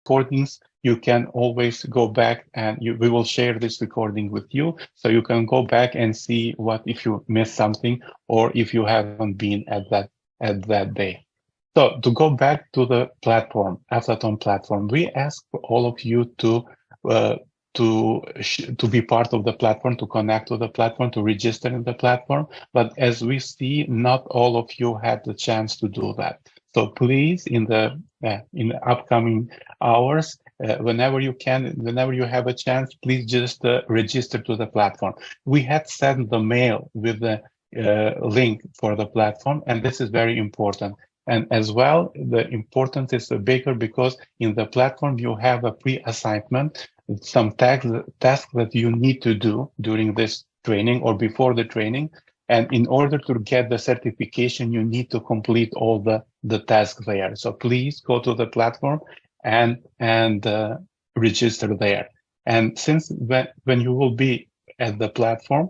recordings, you can always go back and we will share this recording with you. So you can go back and see what if you missed something or if you haven't been at that day. So to go back to the platform, Aflaton platform, we ask for all of you to be part of the platform, to connect to the platform, to register in the platform. But as we see, not all of you had the chance to do that. So please, in the upcoming hours, whenever you can, whenever you have a chance, please just register to the platform. We had sent the mail with the link for the platform, and this is very important. And as well, the importance is bigger because in the platform, you have a pre-assignment, some tasks that you need to do during this training or before the training. And in order to get the certification, you need to complete all the tasks there. So please go to the platform and register there. And since when you will be at the platform,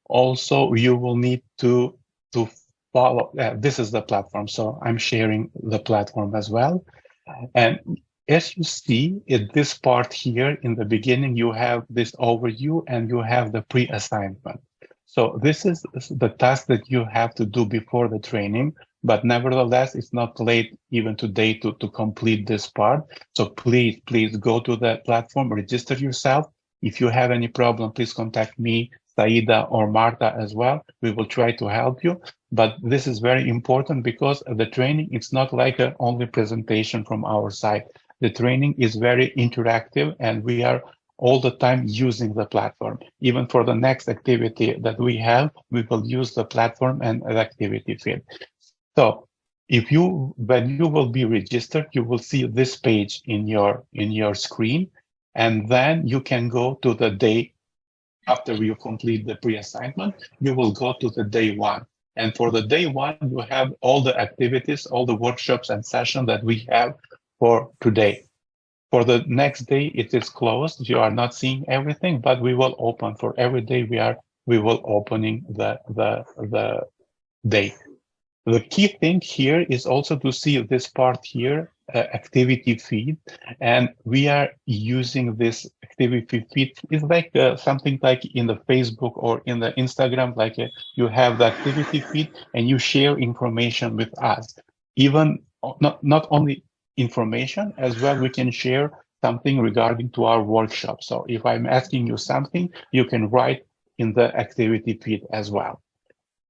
also you will need to follow. This is the platform. So I'm sharing the platform as well. And as you see in this part here in the beginning, you have this overview and you have the pre-assignment. So this is the task that you have to do before the training, but nevertheless, it's not late even today to complete this part. So please go to the platform, register yourself. If you have any problem, please contact me, Saida, or Marta as well. We will try to help you. But this is very important because the training, it's not like an only presentation from our side. The training is very interactive and we are all the time using the platform. Even for the next activity that we have, we will use the platform and the activity field. So when you will be registered, you will see this page in your screen, and then you can go to the day after you complete the pre-assignment, you will go to the day one. And for the day one, you have all the activities, all the workshops and sessions that we have for today. For the next day, it is closed. You are not seeing everything, but we will open for every day. We will opening the day. The key thing here is also to see this part here, activity feed, and we are using this activity feed. It's like something like in the Facebook or in the Instagram, like you have the activity feed and you share information with us. Even not only information, as well we can share something regarding to our workshop. So if I'm asking you something, you can write in the activity feed as well.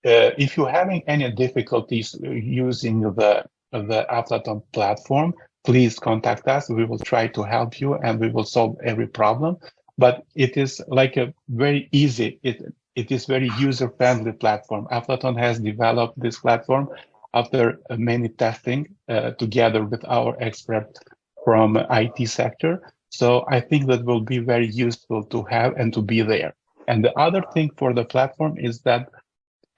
If you're having any difficulties using the Aflaton platform, please contact us. We will try to help you and we will solve every problem. But it is like a very easy, it is very user-friendly platform. Aflaton has developed this platform after many testing together with our expert from IT sector. So I think that will be very useful to have and to be there. And the other thing for the platform is that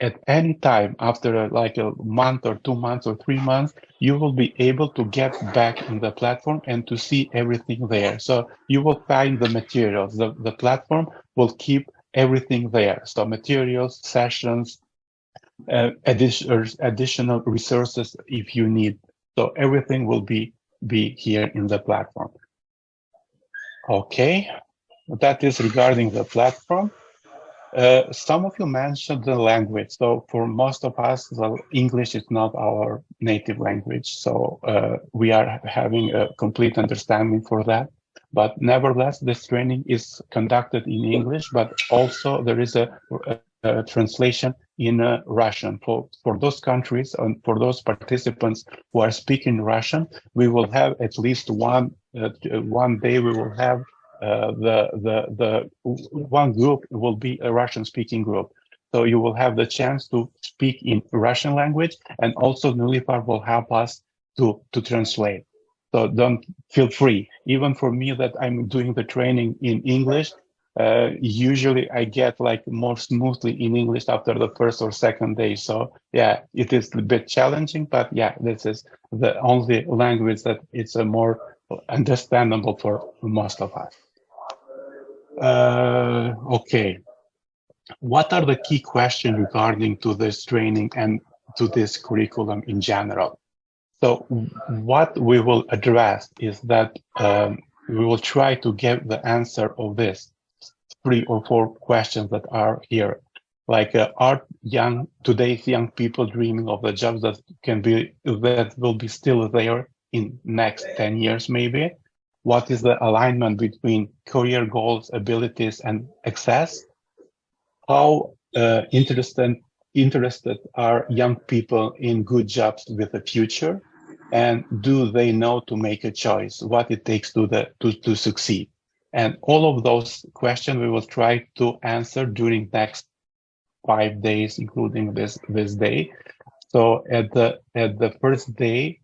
at any time after like a month or 2 months or 3 months, you will be able to get back in the platform and to see everything there. So you will find the materials. The platform will keep everything there. So materials, sessions, additional resources if you need. So everything will be here in the platform. Okay, that is regarding the platform. Some of you mentioned the language. So for most of us, well, English is not our native language. So we are having a complete understanding for that. But nevertheless, this training is conducted in English, but also there is a translation in Russian. For those countries and for those participants who are speaking Russian, we will have at least one day we will have the one group will be a Russian-speaking group. So you will have the chance to speak in Russian language, and also Nilüfer will help us to translate. So don't feel free. Even for me that I'm doing the training in English, usually I get like more smoothly in English after the first or second day. So yeah, it is a bit challenging, but yeah, this is the only language that it's a more understandable for most of us. Okay. What are the key questions regarding to this training and to this curriculum in general? So what we will address is that we will try to get the answer of this 3 or 4 questions that are here. Like, are today's young people dreaming of the jobs that will be still there in next 10 years, maybe? What is the alignment between career goals, abilities, and access? How interested are young people in good jobs with a future? And do they know to make a choice, what it takes to succeed? And all of those questions we will try to answer during next 5 days, including this day. So at the first day,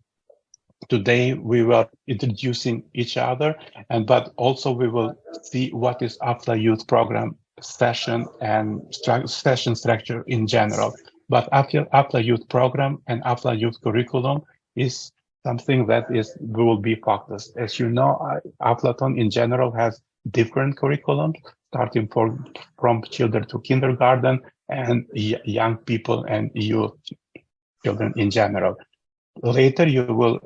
today we were introducing each other, but also we will see what is AFLA Youth Program session and session structure in general. But AFLA Youth Program and AFLA Youth Curriculum is something that will be focused. As you know, Aflaton in general has different curriculums, starting from children to kindergarten and young people and youth children in general. Later, you will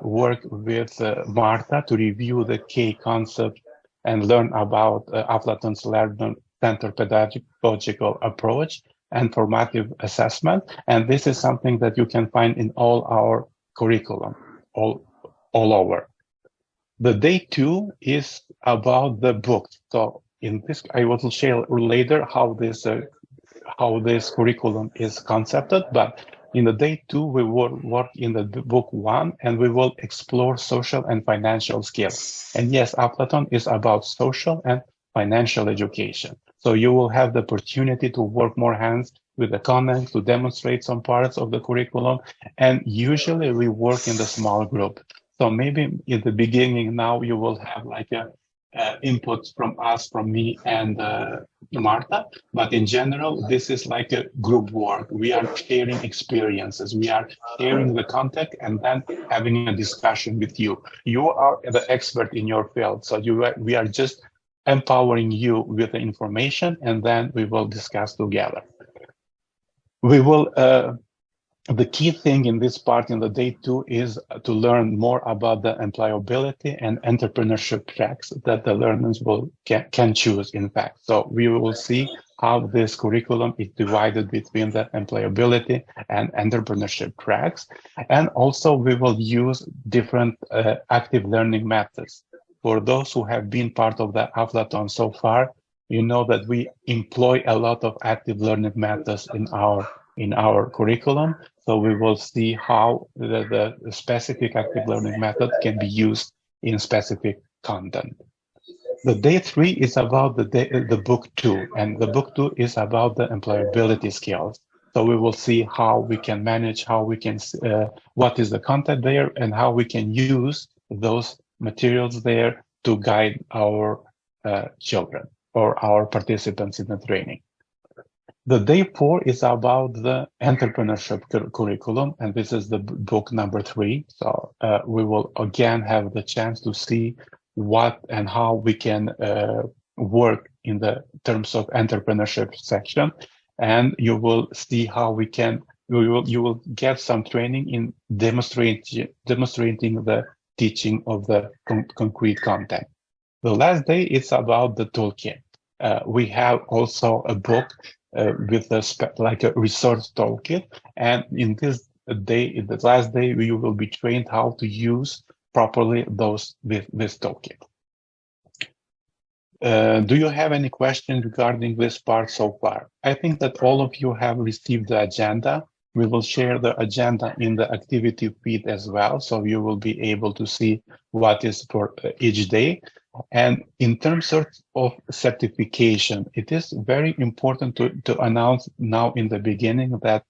work with Marta to review the K concept and learn about Aflaton's learner-centered pedagogical approach and formative assessment. And this is something that you can find in all our curriculum, all over. The day 2 is about the books. So in this, I will share later how this curriculum is concepted, but in the day 2, we will work in the book 1, and we will explore social and financial skills. And yes, Aflaton is about social and financial education. So you will have the opportunity to work more hands with the content, to demonstrate some parts of the curriculum. And usually we work in the small group. So maybe in the beginning now you will have like a input from us, from me and Marta, but in general, this is like a group work. We are sharing experiences, we are sharing the content and then having a discussion with you. You are the expert in your field, so we are just empowering you with the information and then we will discuss together. We will the key thing in this part in the day 2 is to learn more about the employability and entrepreneurship tracks that the learners can choose, in fact. So we will see how this curriculum is divided between the employability and entrepreneurship tracks. And also we will use different active learning methods. For those who have been part of the Aflaton so far, you know that we employ a lot of active learning methods in our curriculum. So we will see how the specific active learning method can be used in specific content. The day 3 is about the book 2, and the book 2 is about the employability skills. So we will see how we can manage, how we can, what is the content there, and how we can use those materials there to guide our children or our participants in the training. The day 4 is about the entrepreneurship curriculum, and this is the book number 3. So we will again have the chance to see what and how we can work in the terms of entrepreneurship section, and you will see how we can. You will get some training in demonstrating the teaching of the concrete content. The last day is about the toolkit. We have also a book with like a resource toolkit, and in this day, in the last day, you will be trained how to use properly this toolkit. Do you have any questions regarding this part so far? I think that all of you have received the agenda. We will share the agenda in the activity feed as well, so you will be able to see what is for each day. And in terms of certification, it is very important to announce now in the beginning that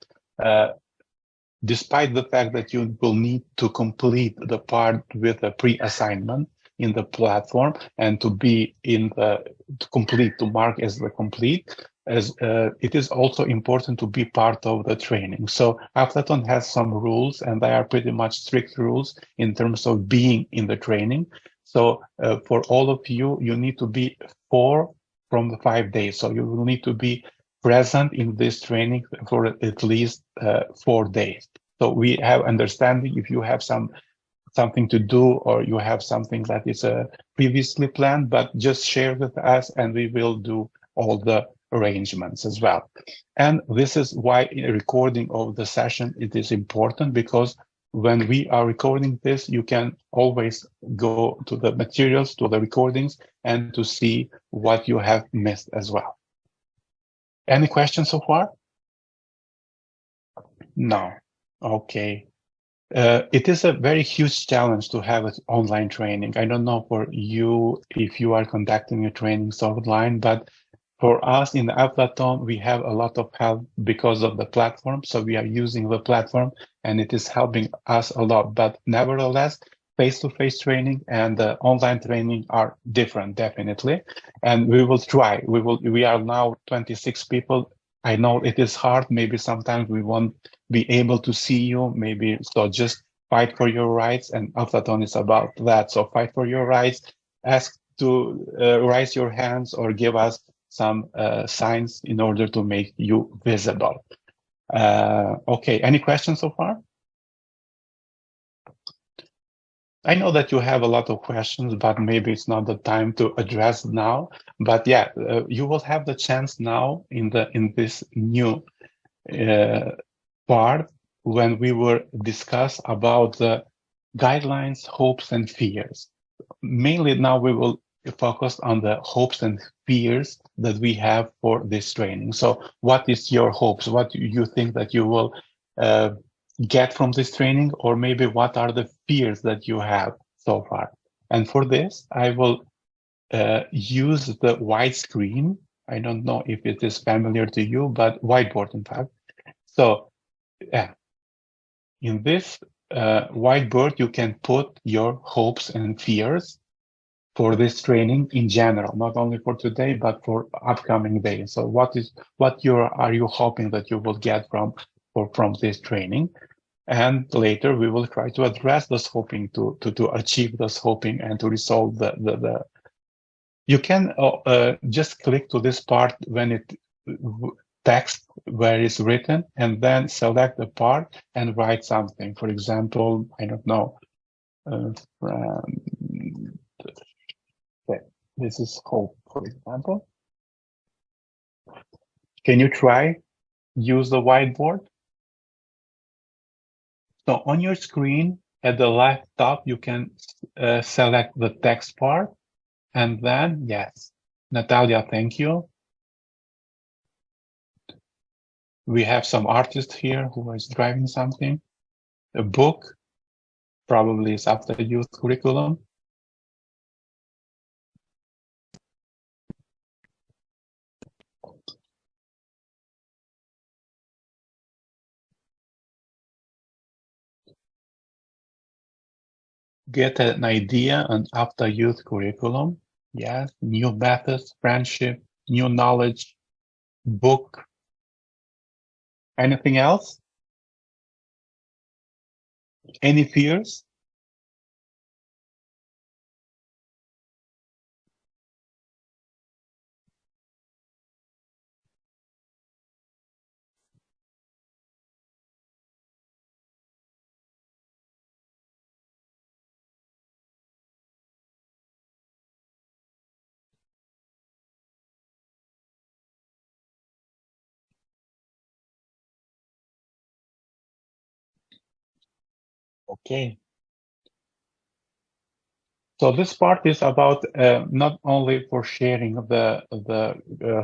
despite the fact that you will need to complete the part with a pre-assignment in the platform and to mark as the complete, as it is also important to be part of the training. So Aflaton has some rules, and they are pretty much strict rules in terms of being in the training. So for all of you, you need to be 4 from the 5 days. So you will need to be present in this training for at least 4 days. So we have understanding if you have something to do or you have something that is previously planned, but just share with us and we will do all the arrangements as well. And this is why a recording of the session, it is important, because when we are recording this, you can always go to the materials, to the recordings, and to see what you have missed as well. Any questions so far? No. Okay. It is a very huge challenge to have an online training. I don't know for you if you are conducting your trainings online, but for us in the Aflaton, we have a lot of help because of the platform. So we are using the platform and it is helping us a lot. But nevertheless, face-to-face training and the online training are different, definitely. And we will try. We are now 26 people. I know it is hard. Maybe sometimes we won't be able to see you. Maybe so just fight for your rights. And Aflaton is about that. So fight for your rights. Ask to raise your hands or give us some signs in order to make you visible. Okay, any questions so far? I know that you have a lot of questions, but maybe it's not the time to address now. But yeah, you will have the chance now in this new part when we will discuss about the guidelines, hopes, and fears. Mainly now we will focus on the hopes and fears that we have for this training. So what is your hopes? What do you think that you will get from this training? Or maybe what are the fears that you have so far? And for this, I will use the white screen. I don't know if it is familiar to you, but whiteboard in fact. So in this whiteboard, you can put your hopes and fears for this training in general, not only for today, but for upcoming days. So what are you hoping that you will get from this training? And later we will try to address this hoping to achieve this hoping and to resolve the you can just click to this part when it text where it's written and then select the part and write something. For example, I don't know, this is hope, for example. Can you try use the whiteboard? So on your screen at the left top, you can select the text part and then, yes, Natalia, thank you. We have some artist here who is driving something. A book, probably is after the youth curriculum. Get an idea on after youth curriculum. Yes, new methods, friendship, new knowledge, book. Anything else? Any fears? Okay. So this part is about not only for sharing the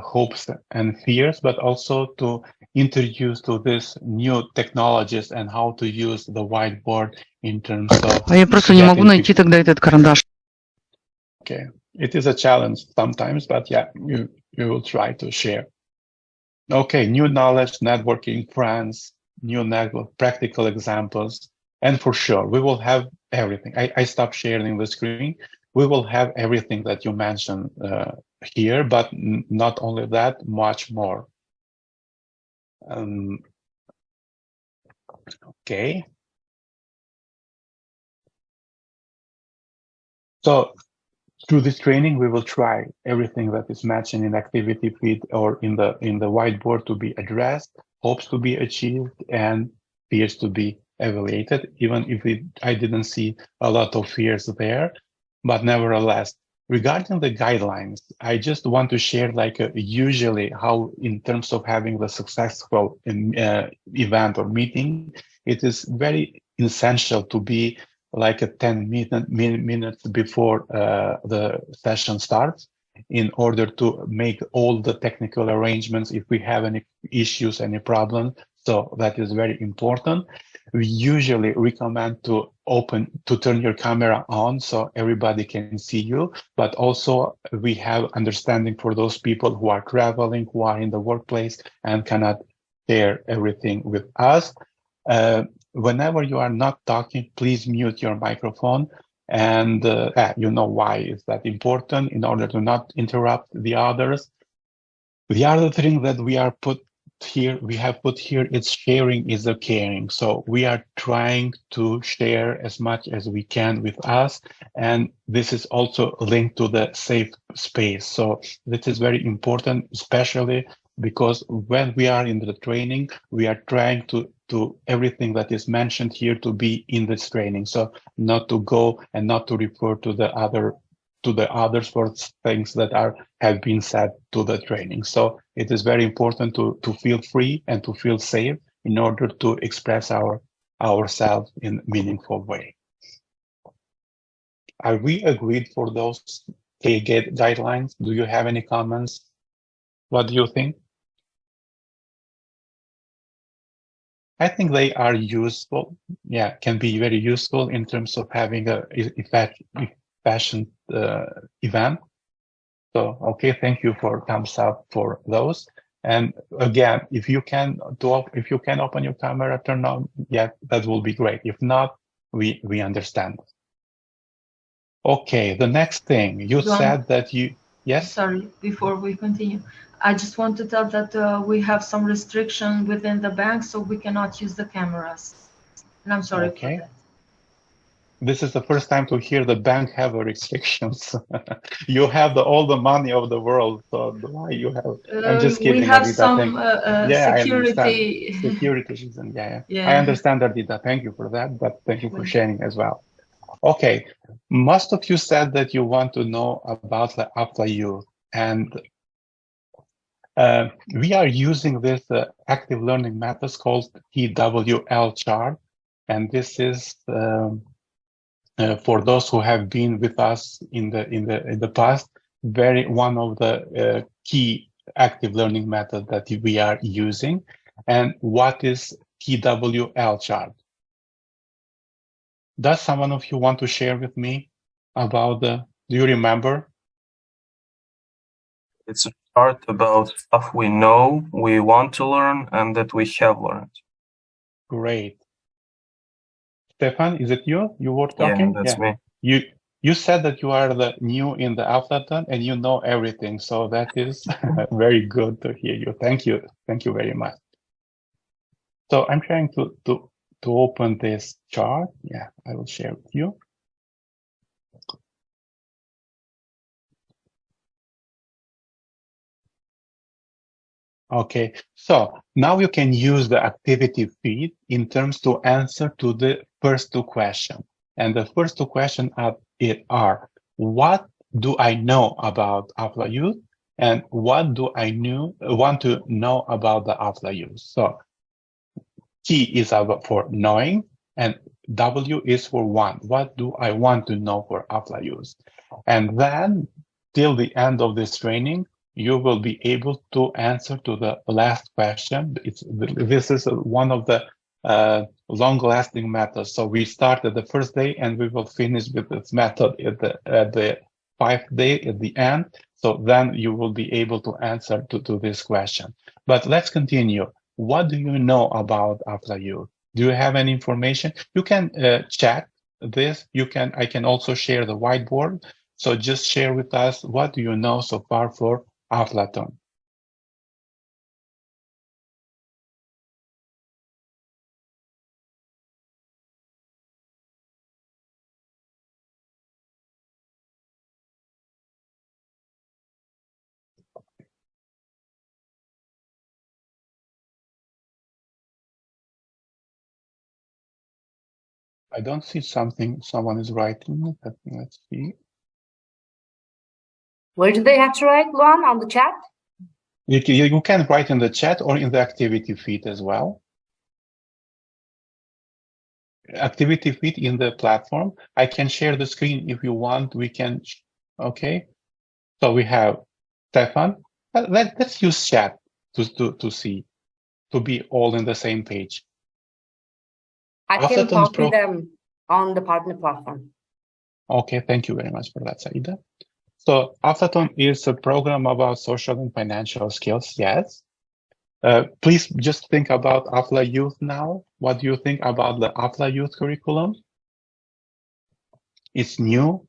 hopes and fears, but also to introduce to this new technologies and how to use the whiteboard in terms of. А я просто не могу найти тогда этот карандаш. Okay, it is a challenge sometimes, but yeah, you will try to share. Okay, new knowledge, networking, friends, new network, practical examples. And for sure, we will have everything. I stopped sharing the screen. We will have everything that you mentioned here, but not only that, much more. Okay. So through this training, we will try everything that is mentioned in activity feed or in the whiteboard to be addressed, hopes to be achieved, and fears to be evaluated, even if I didn't see a lot of fears there. But nevertheless, regarding the guidelines, I just want to share usually how, in terms of having the successful event or meeting, it is very essential to be like a 10 minutes before the session starts, in order to make all the technical arrangements if we have any issues, any problems. So that is very important. We usually recommend to turn your camera on so everybody can see you, but also we have understanding for those people who are traveling, who are in the workplace and cannot share everything with us. Whenever you are not talking, please mute your microphone. And you know why is that important, in order to not interrupt the others. The other thing that we have put here, is sharing is a caring. So we are trying to share as much as we can with us. And this is also linked to the safe space. So this is very important, especially because when we are in the training, we are trying to everything that is mentioned here to be in this training. So not to go and not to refer to the others for things that have been said to the training. So it is very important to feel free and to feel safe in order to express ourselves in a meaningful way. Are we agreed for those guidelines? Do you have any comments? What do you think? I think they are useful. Yeah, can be very useful in terms of having a efficient event. So, okay, thank you for thumbs up for those. And again, if you can open your camera, turn on, yeah, that will be great. If not, we understand. Okay, the next thing you said that you, yes? Sorry, before we continue, I just want to tell that we have some restriction within the bank, so we cannot use the cameras. And I'm sorry for that. This is the first time to hear the bank have restrictions. You have all the money of the world, so why you have? I'm just kidding. We have some security. Security reason. Yeah. I understand, Ardita. Thank you for that, but thank you for sharing as well. Okay, most of you said that you want to know about the AFLA Youth, and we are using this active learning methods called TWL chart, and this is. For those who have been with us in the past, one of the key active learning methods that we are using. And what is TWL chart? Does someone of you want to share with me about do you remember? It's a chart about stuff we know, we want to learn, and that we have learned. Great. Stefan, is it you? You were talking? Yeah, that's me. You said that you are the new in the AFLATON and you know everything. So that is very good to hear you. Thank you. Thank you very much. So I'm trying to open this chart. Yeah, I will share with you. Okay, so now you can use the activity feed in terms to answer to the first two questions. And the first two questions are what do I know about AFLA Youth? And what do I want to know about the AFLA Youth? So T is for knowing, and W is for want. What do I want to know for AFLA Youth? And then till the end of this training, you will be able to answer to the last question. This is one of the long-lasting methods. So we started the first day and we will finish with this method at the 5th day at the end. So then you will be able to answer to this question. But let's continue. What do you know about AFLA Youth? Do you have any information? You can chat this. I can also share the whiteboard. So just share with us, what do you know so far for AFLATON? I don't see something someone is writing. Let's see. Where do they have to write, Luan, on the chat? You can write in the chat or in the activity feed as well. Activity feed in the platform. I can share the screen if you want. We can, okay. So we have Stefan. Let's use chat to see, to be all in the same page. I can copy them on the partner platform. Okay, thank you very much for that, Saida. So Aflaton is a program about social and financial skills, yes. Please just think about Afla Youth now. What do you think about the Afla Youth curriculum? It's new.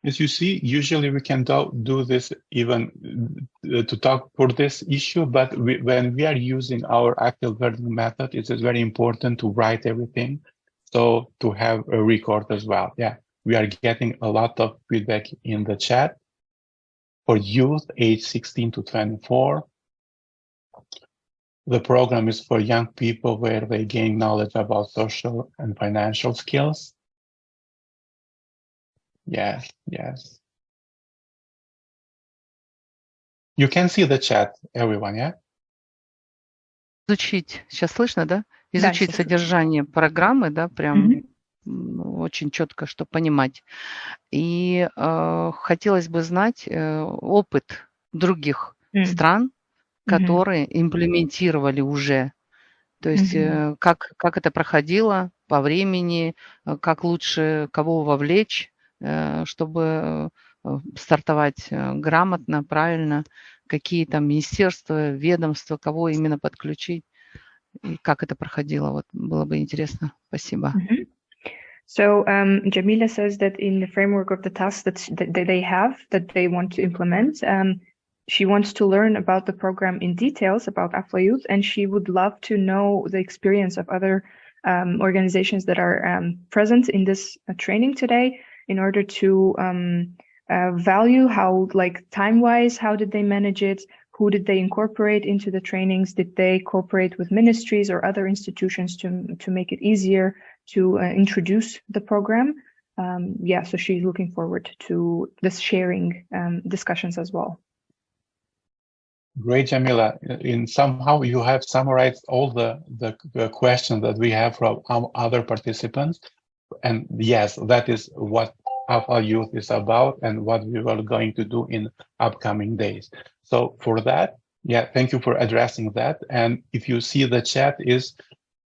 As you see, usually we can do this even to talk for this issue, but when we are using our active learning method, it is very important to write everything. So to have a record as well. Yeah, we are getting a lot of feedback in the chat for youth age 16 to 24. The program is for young people where they gain knowledge about social and financial skills. Yes, yes. You can see the chat, everyone, yeah? Изучить, сейчас слышно, да? Изучить содержание программы, да, прям очень четко, чтобы понимать. И хотелось бы знать опыт других стран, которые имплементировали уже. То есть как это проходило по времени, как лучше кого вовлечь, чтобы стартовать грамотно, правильно, какие там министерства, ведомства, кого именно подключить, и как это проходило. Вот было бы интересно. Спасибо. So Jamila says that in the framework of the tasks that they have, that they want to implement, she wants to learn about the program in details about Afla Youth, and she would love to know the experience of other organizations that are present in this training today, in order to value how, like time-wise, how did they manage it? Who did they incorporate into the trainings? Did they cooperate with ministries or other institutions to make it easier to introduce the program? Yeah, so she's looking forward to this sharing discussions as well. Great, Jamila. Somehow you have summarized all the questions that we have from other participants. And yes, that is what Afla Youth is about and what we are going to do in upcoming days. So for that, yeah, thank you for addressing that. And if you see the chat is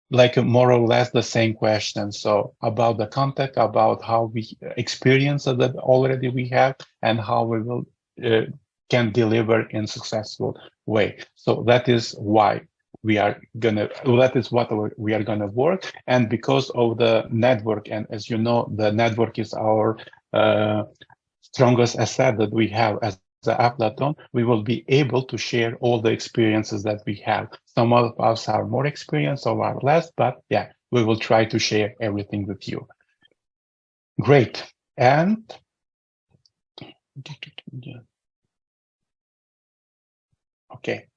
like more or less the same question. So about the contact, about how we experience that already we have and how we will can deliver in successful way. So that is why that is what we are gonna work. And because of the network, and as you know, the network is our strongest asset that we have as the Aflaton, we will be able to share all the experiences that we have. Some of us are more experienced, some are less, but yeah, we will try to share everything with you. Great. And okay.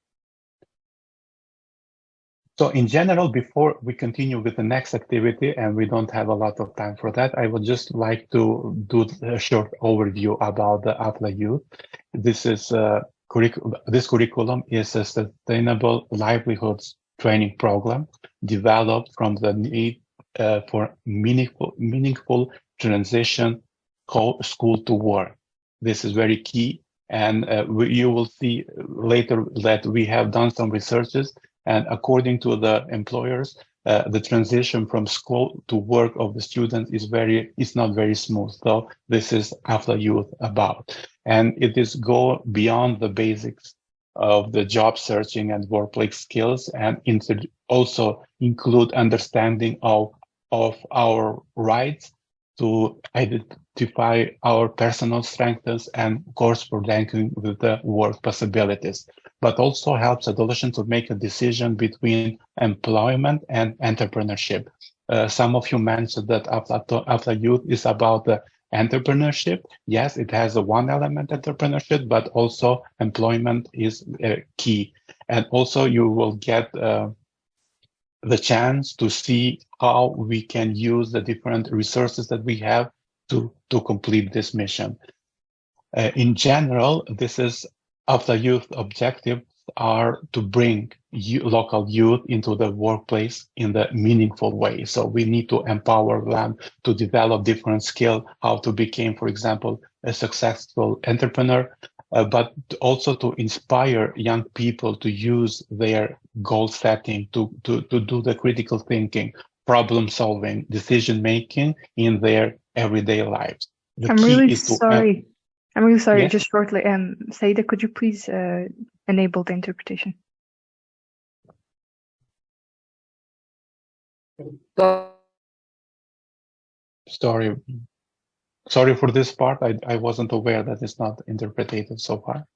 So in general, before we continue with the next activity, and we don't have a lot of time for that, I would just like to do a short overview about the Afla Youth. This is this curriculum is a sustainable livelihoods training program developed from the need for meaningful transition school to work. This is very key, and you will see later that we have done some researches. And according to the employers, the transition from school to work of the students is not very smooth. So this is Afla Youth about, and it is go beyond the basics of the job searching and workplace skills, and also include understanding of our rights to identify our personal strengths and course for ranking with the work possibilities, but also helps adolescents to make a decision between employment and entrepreneurship. Some of you mentioned that Afla Youth is about the entrepreneurship. Yes, it has a one element entrepreneurship, but also employment is key. And also you will get the chance to see how we can use the different resources that we have to complete this mission. In general, this is AFLA Youth objectives are to bring local youth into the workplace in the meaningful way. So we need to empower them to develop different skills, how to become, for example, a successful entrepreneur, but also to inspire young people to use their goal setting, to do the critical thinking, problem solving, decision making in their everyday lives. I'm really sorry. Yes? Just shortly, Saida, could you please enable the interpretation? Sorry for this part. I wasn't aware that it's not interpreted so far.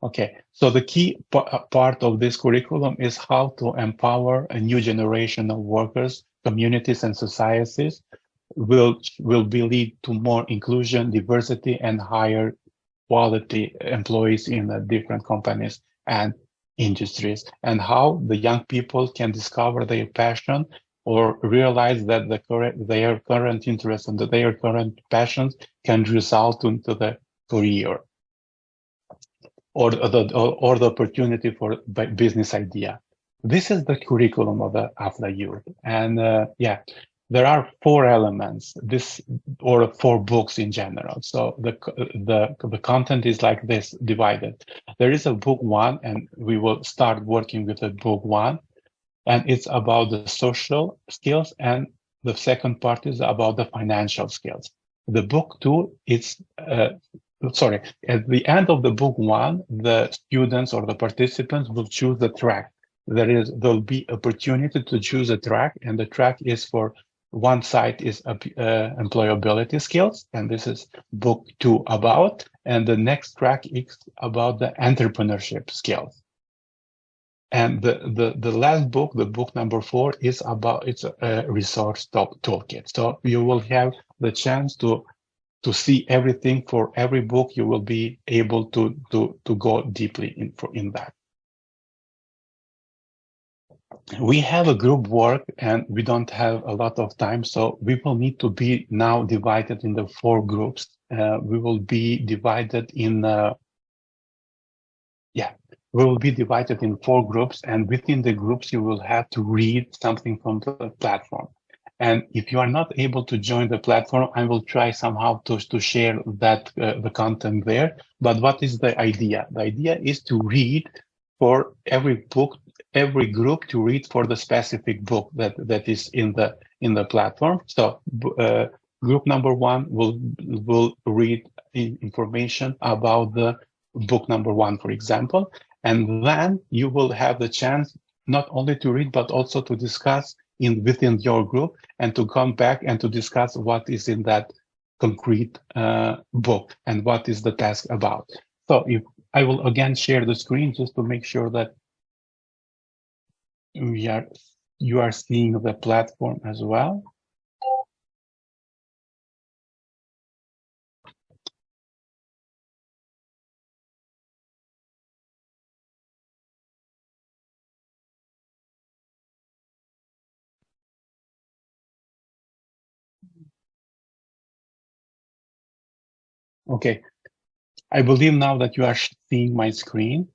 Okay, so the key part of this curriculum is how to empower a new generation of workers, communities, and societies will be lead to more inclusion, diversity, and higher quality employees in the different companies and industries, and how the young people can discover their passion or realize that their current interests and their current passions can result into the career or the opportunity for business idea. This is the curriculum of the AFLA Youth, and there are 4 elements, or 4 books in general. So the content is like this, divided. There is a book 1, and we will start working with the book 1, and it's about the social skills, and the second part is about the financial skills. The book 2, it's at the end of the book 1, the students or the participants will choose the track. There'll be opportunity to choose a track, and the track is for one side is employability skills, and this is book 2 about, and the next track is about the entrepreneurship skills. And the last book, the book number 4, is about it's a resource toolkit. So you will have the chance to see everything for every book. You will be able to go deeply in that. We have a group work and we don't have a lot of time, so we will need to be now divided in the 4 groups. We will be divided in 4 groups, and within the groups you will have to read something from the platform. And if you are not able to join the platform, I will try somehow to share that the content there. But what is the idea? The idea is to read for every book, every group to read for the specific book that is in the platform. So group number 1 will read information about the book number 1, for example, and then you will have the chance not only to read but also to discuss within your group and to come back and to discuss what is in that concrete book and what is the task about. So if I will again share the screen just to make sure that you are seeing the platform as well. Okay, I believe now that you are seeing my screen.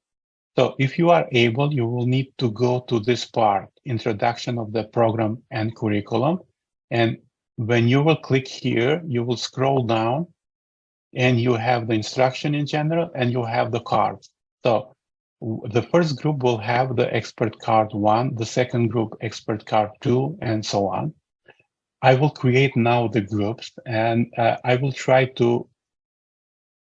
So if you are able, you will need to go to this part, introduction of the program and curriculum. And when you will click here, you will scroll down and you have the instruction in general and you have the cards. So the first group will have the expert card 1, the second group expert card 2, and so on. I will create now the groups, and I will try to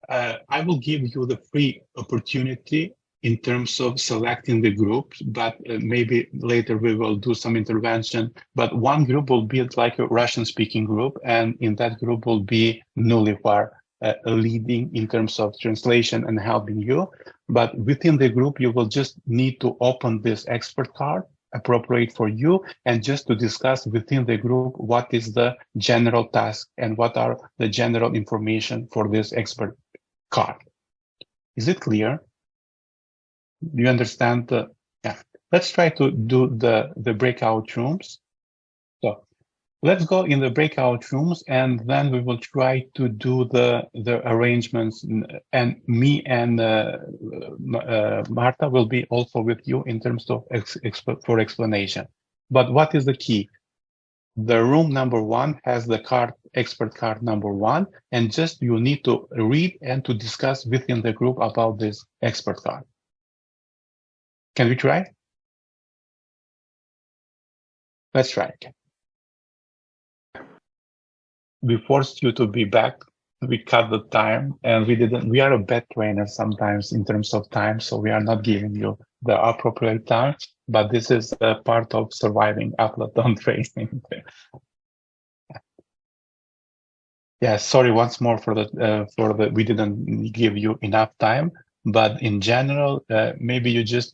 I will give you the free opportunity in terms of selecting the groups, but maybe later we will do some intervention. But one group will be like a Russian-speaking group, and in that group will be Nulifar leading in terms of translation and helping you. But within the group, you will just need to open this expert card appropriate for you, and just to discuss within the group what is the general task and what are the general information for this expert card. Is it clear? Do you understand? Yeah. Let's try to do the breakout rooms. So let's go in the breakout rooms, and then we will try to do the arrangements. And me and Marta will be also with you in terms of for explanation. But what is the key? The room number 1 has the card, expert card number 1, and just you need to read and to discuss within the group about this expert card. Can we try? Let's try. We forced you to be back. We cut the time, and we are a bad trainer sometimes in terms of time, so we are not giving you the appropriate time, but this is a part of surviving Aflaton training. Yeah, sorry once more for the we didn't give you enough time. But in general, maybe you just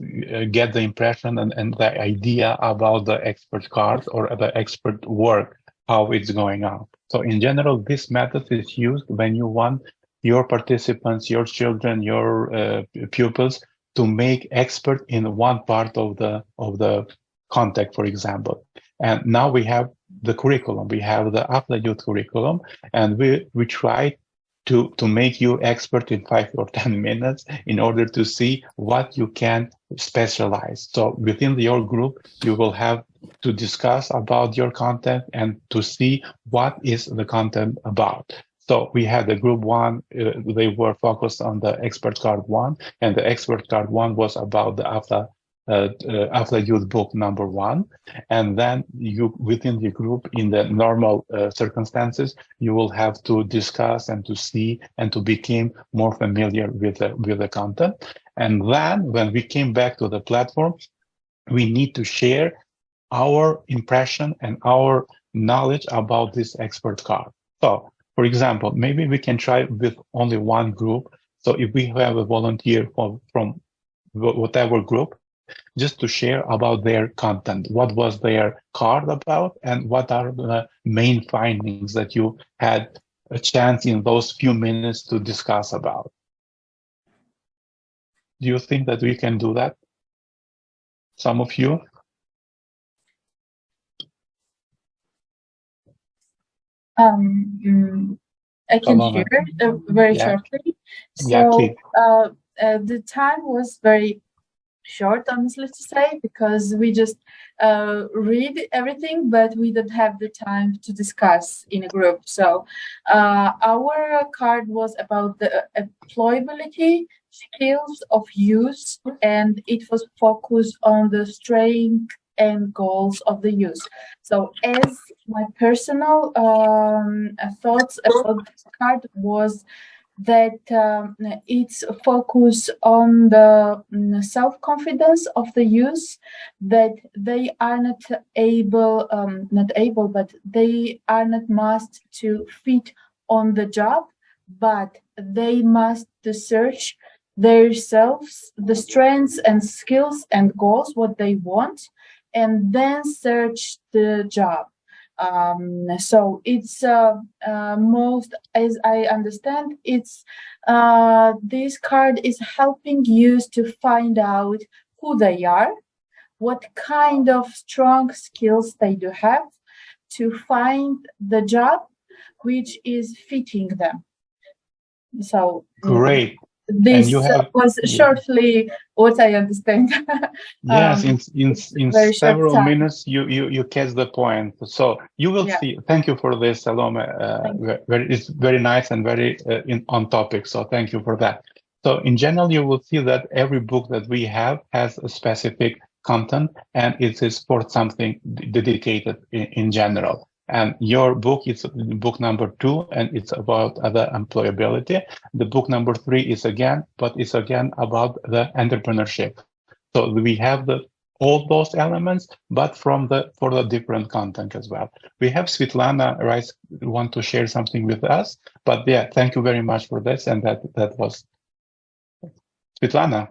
get the impression and the idea about the expert card or the expert work, how it's going on. So in general, this method is used when you want your participants, your children, your pupils to make expert in one part of the content, for example. And now we have the curriculum. We have the Afla Youth curriculum, and we try to make you expert in 5 or 10 minutes in order to see what you can specialize. So within your group, you will have to discuss about your content and to see what is the content about. So we had the group 1, they were focused on the expert card 1, and the expert card 1 was about the Afla Youth book number 1. And then you, within the group, in the normal circumstances, you will have to discuss and to see and to become more familiar with the content. And then when we came back to the platform, we need to share our impression and our knowledge about this expert card. So, for example, maybe we can try with only one group. So if we have a volunteer from whatever group, just to share about their content, what was their card about, and what are the main findings that you had a chance in those few minutes to discuss about. Do you think that we can do that? Some of you? I can share very shortly. So the time was very short, honestly to say, because we just read everything, but we don't have the time to discuss in a group. So our card was about the employability skills of youth, and it was focused on the strength and goals of the youth. So as my personal thoughts about this card was that it's focused on the self-confidence of the youth, that they are not able, but they are not must to fit on the job, but they must to search themselves, the strengths and skills and goals, what they want, and then search the job. So it's most, as I understand, it's this card is helping you to find out who they are, what kind of strong skills they do have, to find the job which is fitting them. So great. This was shortly what I understand. Yes, in several minutes you catch the point. So you will see. Thank you for this, Salome. It's very nice and very on topic. So thank you for that. So in general, you will see that every book that we have has a specific content, and it is for something dedicated in general. And your book is book number 2, and it's about the employability. The book number 3 is again about the entrepreneurship. So we have all those elements, but for the different content as well. We have Svetlana Rice want to share something with us, but yeah, thank you very much for this. And that was Svetlana.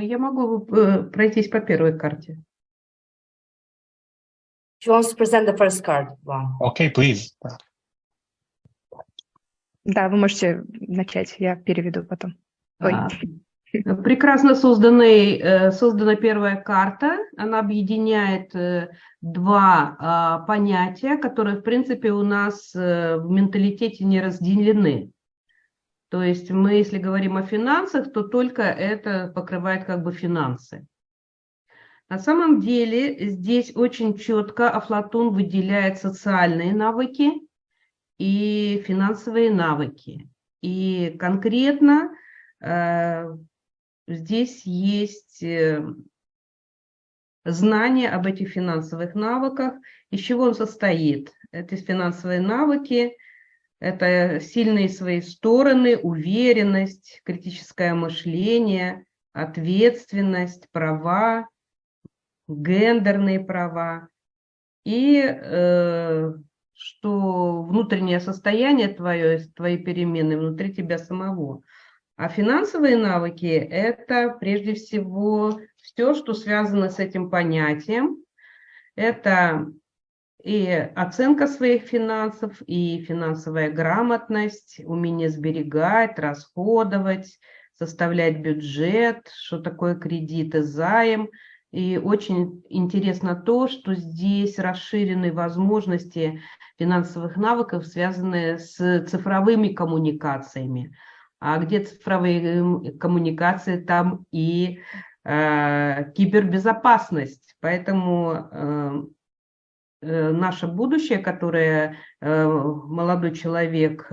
Я могу пройтись по первой карте. She wants to present the first card. Wow. Okay, please. Да, вы можете начать, я переведу потом. Прекрасно создана первая карта. Она объединяет два понятия, которые, в принципе, у нас в менталитете не разделены. То есть мы, если говорим о финансах, то только это покрывает как бы финансы. На самом деле здесь очень четко Афлатун выделяет социальные навыки и финансовые навыки. И конкретно здесь есть знание об этих финансовых навыках. Из чего он состоит? Эти финансовые навыки – это сильные свои стороны, уверенность, критическое мышление, ответственность, права, гендерные права. И что внутреннее состояние твое, твои перемены внутри тебя самого. А финансовые навыки – это прежде всего все, что связано с этим понятием. Это и оценка своих финансов, и финансовая грамотность, умение сберегать, расходовать, составлять бюджет, что такое кредит и займ. И очень интересно то, что здесь расширены возможности финансовых навыков, связанные с цифровыми коммуникациями. А где цифровые коммуникации, там и кибербезопасность. Поэтому наше будущее, которое молодой человек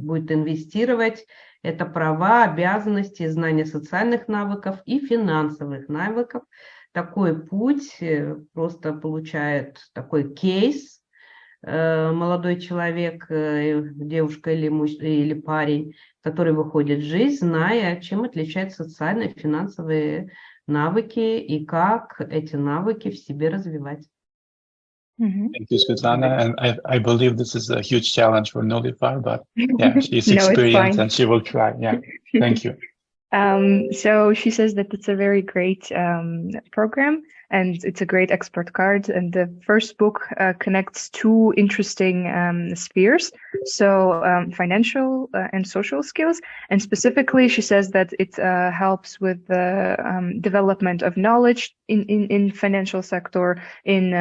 будет инвестировать, это права, обязанности, знания социальных навыков и финансовых навыков. Такой путь просто получает такой кейс молодой человек, девушка или парень, который выходит в жизнь, зная, чем отличаются социальные, финансовые навыки и как эти навыки в себе развивать. Thank you, Svetlana. And I believe this is a huge challenge for Nilüfer, but yeah, she's experienced and she will try. Yeah, thank you. So she says that it's a very great program and it's a great expert card. And the first book connects two interesting spheres. So financial and social skills. And specifically, she says that it helps with the development of knowledge in financial sector, in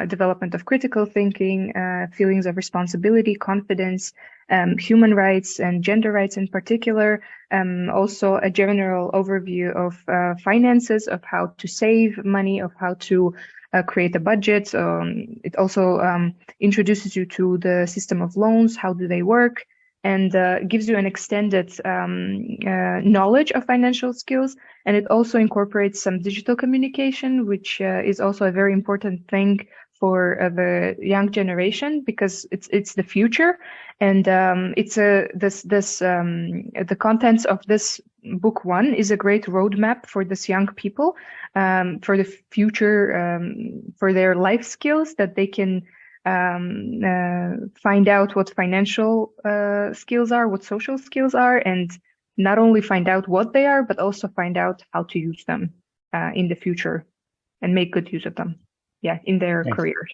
development of critical thinking, feelings of responsibility, confidence, human rights and gender rights in particular, also a general overview of finances, of how to save money, of how to create a budget. It also introduces you to the system of loans, how do they work, and gives you an extended knowledge of financial skills. And it also incorporates some digital communication, which is also a very important thing for the young generation, because it's the future. And it's the contents of this book one is a great roadmap for this young people, for the future, for their life skills, that they can find out what financial skills are, what social skills are, and not only find out what they are, but also find out how to use them in the future and make good use of them, in their careers.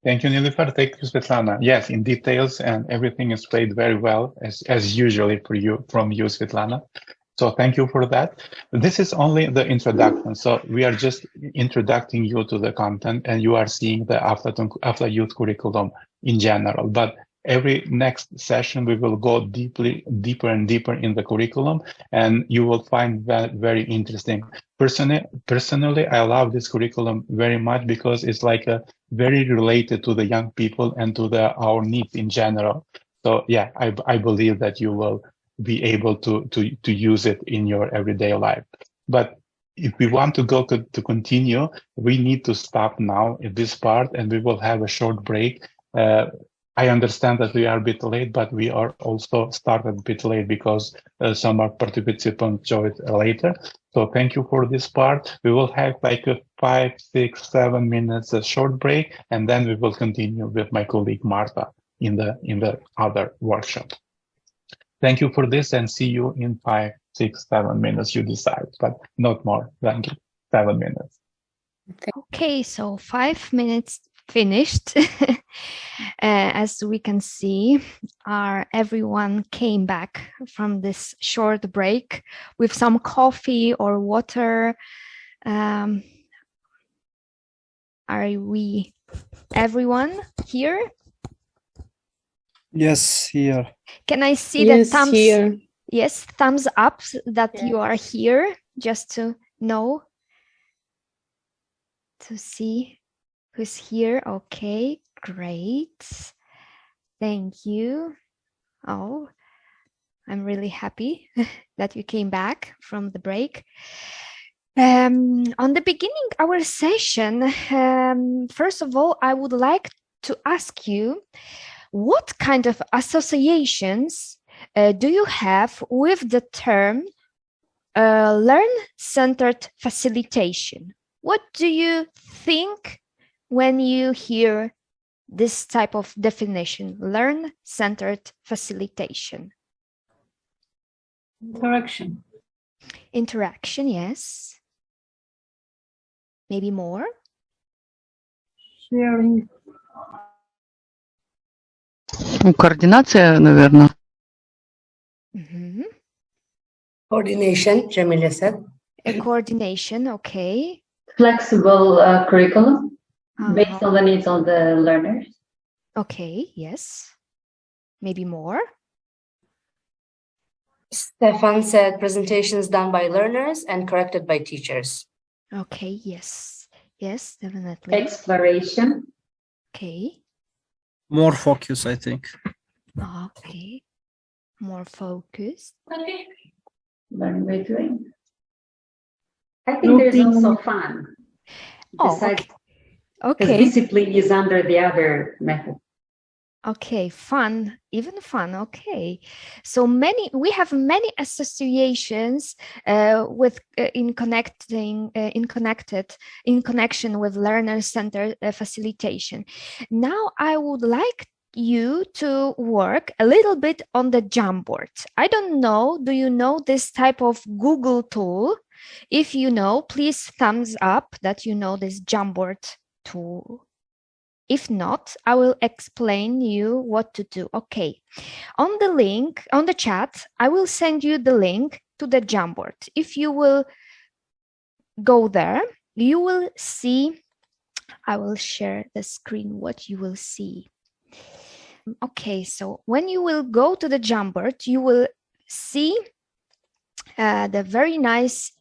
Thank you, Nilüfer. Thank you, Svetlana. Yes, in details, and everything is played very well, as usually from you, Svetlana. So thank you for that. This is only the introduction. So we are just introducing you to the content, and you are seeing the Afla Youth curriculum in general. But every next session, we will go deeper and deeper in the curriculum, and you will find that very interesting. Personally, I love this curriculum very much because it's like very related to the young people and to our needs in general. So yeah, I believe that you will be able to use it in your everyday life. But if we want to continue, we need to stop now at this part, and we will have a short break. I understand that we are a bit late, but we are also started a bit late because some of participants joined later. So thank you for this part. We will have like a 5, 6, 7 minutes a short break, and then we will continue with my colleague Marta in the other workshop. Thank you for this, and see you in 5 6, 7 minutes, you decide, but not more than 7 minutes. Okay, so 5 minutes finished. As we can see, everyone came back from this short break with some coffee or water. Are we everyone here? Yes, here. Can I see the thumbs? Here. Yes, thumbs up that you are here, just to know, to see who's here. Okay, great. Thank you. Oh, I'm really happy that you came back from the break. On the beginning of our session, first of all, I would like to ask you, what kind of associations do you have with the term learner-centered facilitation? What do you think when you hear this type of definition, learner-centered facilitation? Interaction. Interaction, yes. Maybe more? Sharing. Координация, наверное. Coordination, Jamila said. Coordination, okay. Flexible curriculum based on the needs of the learners. Okay, yes. Maybe more? Stefan said presentations done by learners and corrected by teachers. Okay, yes. Yes, definitely. Exploration. Okay. More focus, I think. Okay. More focused. Okay. Learning by doing. I think there's also fun. Besides, okay. Discipline is under the other method. Okay, fun, even fun. Okay, so we have many associations in connection with learner-centered facilitation. Now I would like you to work a little bit on the Jamboard. I don't know, do you know this type of Google tool? If you know, please thumbs up that you know this Jamboard tool. If not, I will explain you what to do. Okay, on the link, on the chat, I will send you the link to the Jamboard. If you will go there, you will see, I will share the screen, what you will see. Okay, so when you will go to the Jamboard, you will see the very nice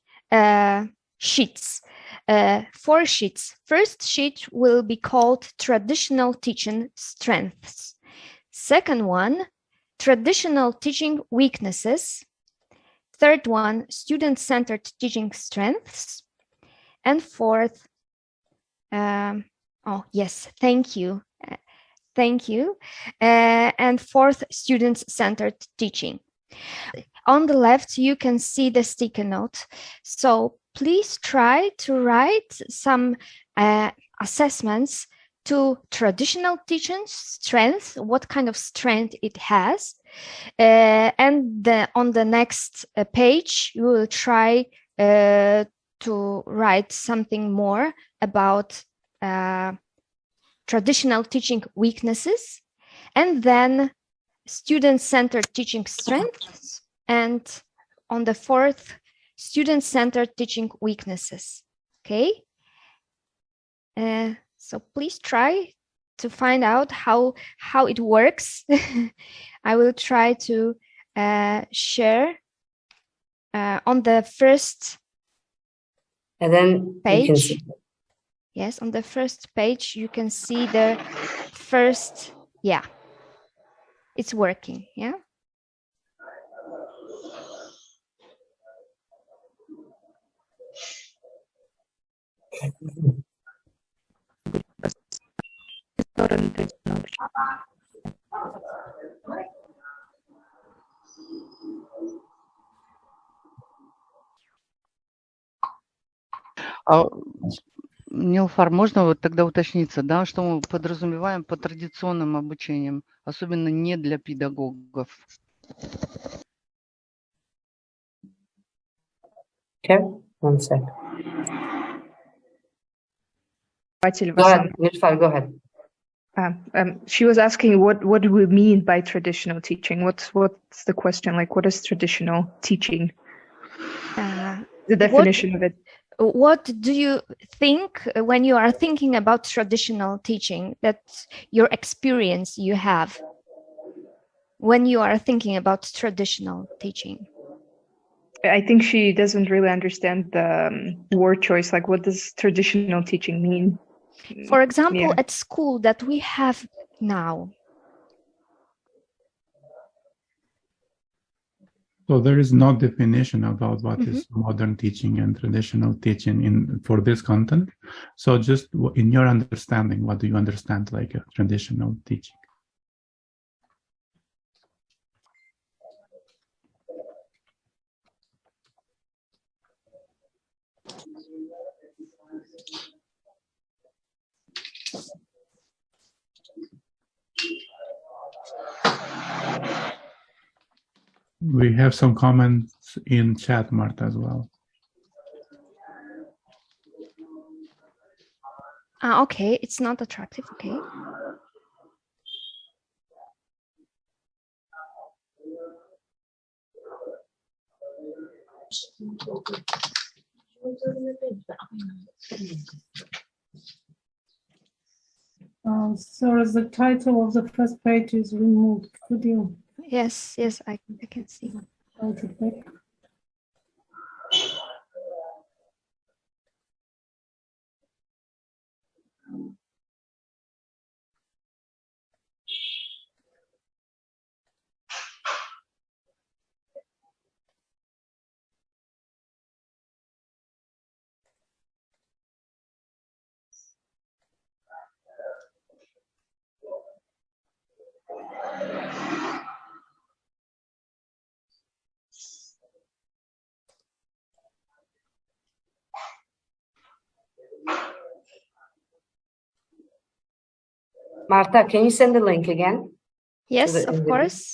sheets. 4 sheets. First sheet will be called traditional teaching strengths. Second one, traditional teaching weaknesses. Third one, student-centered teaching strengths. And fourth, oh yes, thank you. Thank you. And fourth, student-centered teaching. On the left, you can see the sticky note. So please try to write some assessments to traditional teaching strength, what kind of strength it has. And on the next page, you will try to write something more about traditional teaching weaknesses, and then student-centered teaching strengths, and on the fourth, student-centered teaching weaknesses. Okay, so please try to find out how it works. I will try to share on the first and then page. Yes, on the first page you can see the first. Yeah, it's working. Yeah. Нилфар, можно вот тогда уточниться, да, что мы подразумеваем под традиционным обучением, особенно не для педагогов? Okay, one sec. Go ahead, Nilüfer, go ahead. She was asking what do we mean by traditional teaching? What's the question? Like, what is traditional teaching? The definition of it. What do you think when you are thinking about traditional teaching? That's your experience you have when you are thinking about traditional teaching. I think she doesn't really understand the word choice. Like, what does traditional teaching mean? For example, at school that we have now. So there is no definition about what is modern teaching and traditional teaching for this content. So just in your understanding, what do you understand like a traditional teaching? We have some comments in chat, Marta, as well. Okay, it's not attractive. Okay. So the title of the first page is removed. Could you? Yes, I can see. Write it back. Marta, can you send the link again? Yes, of course.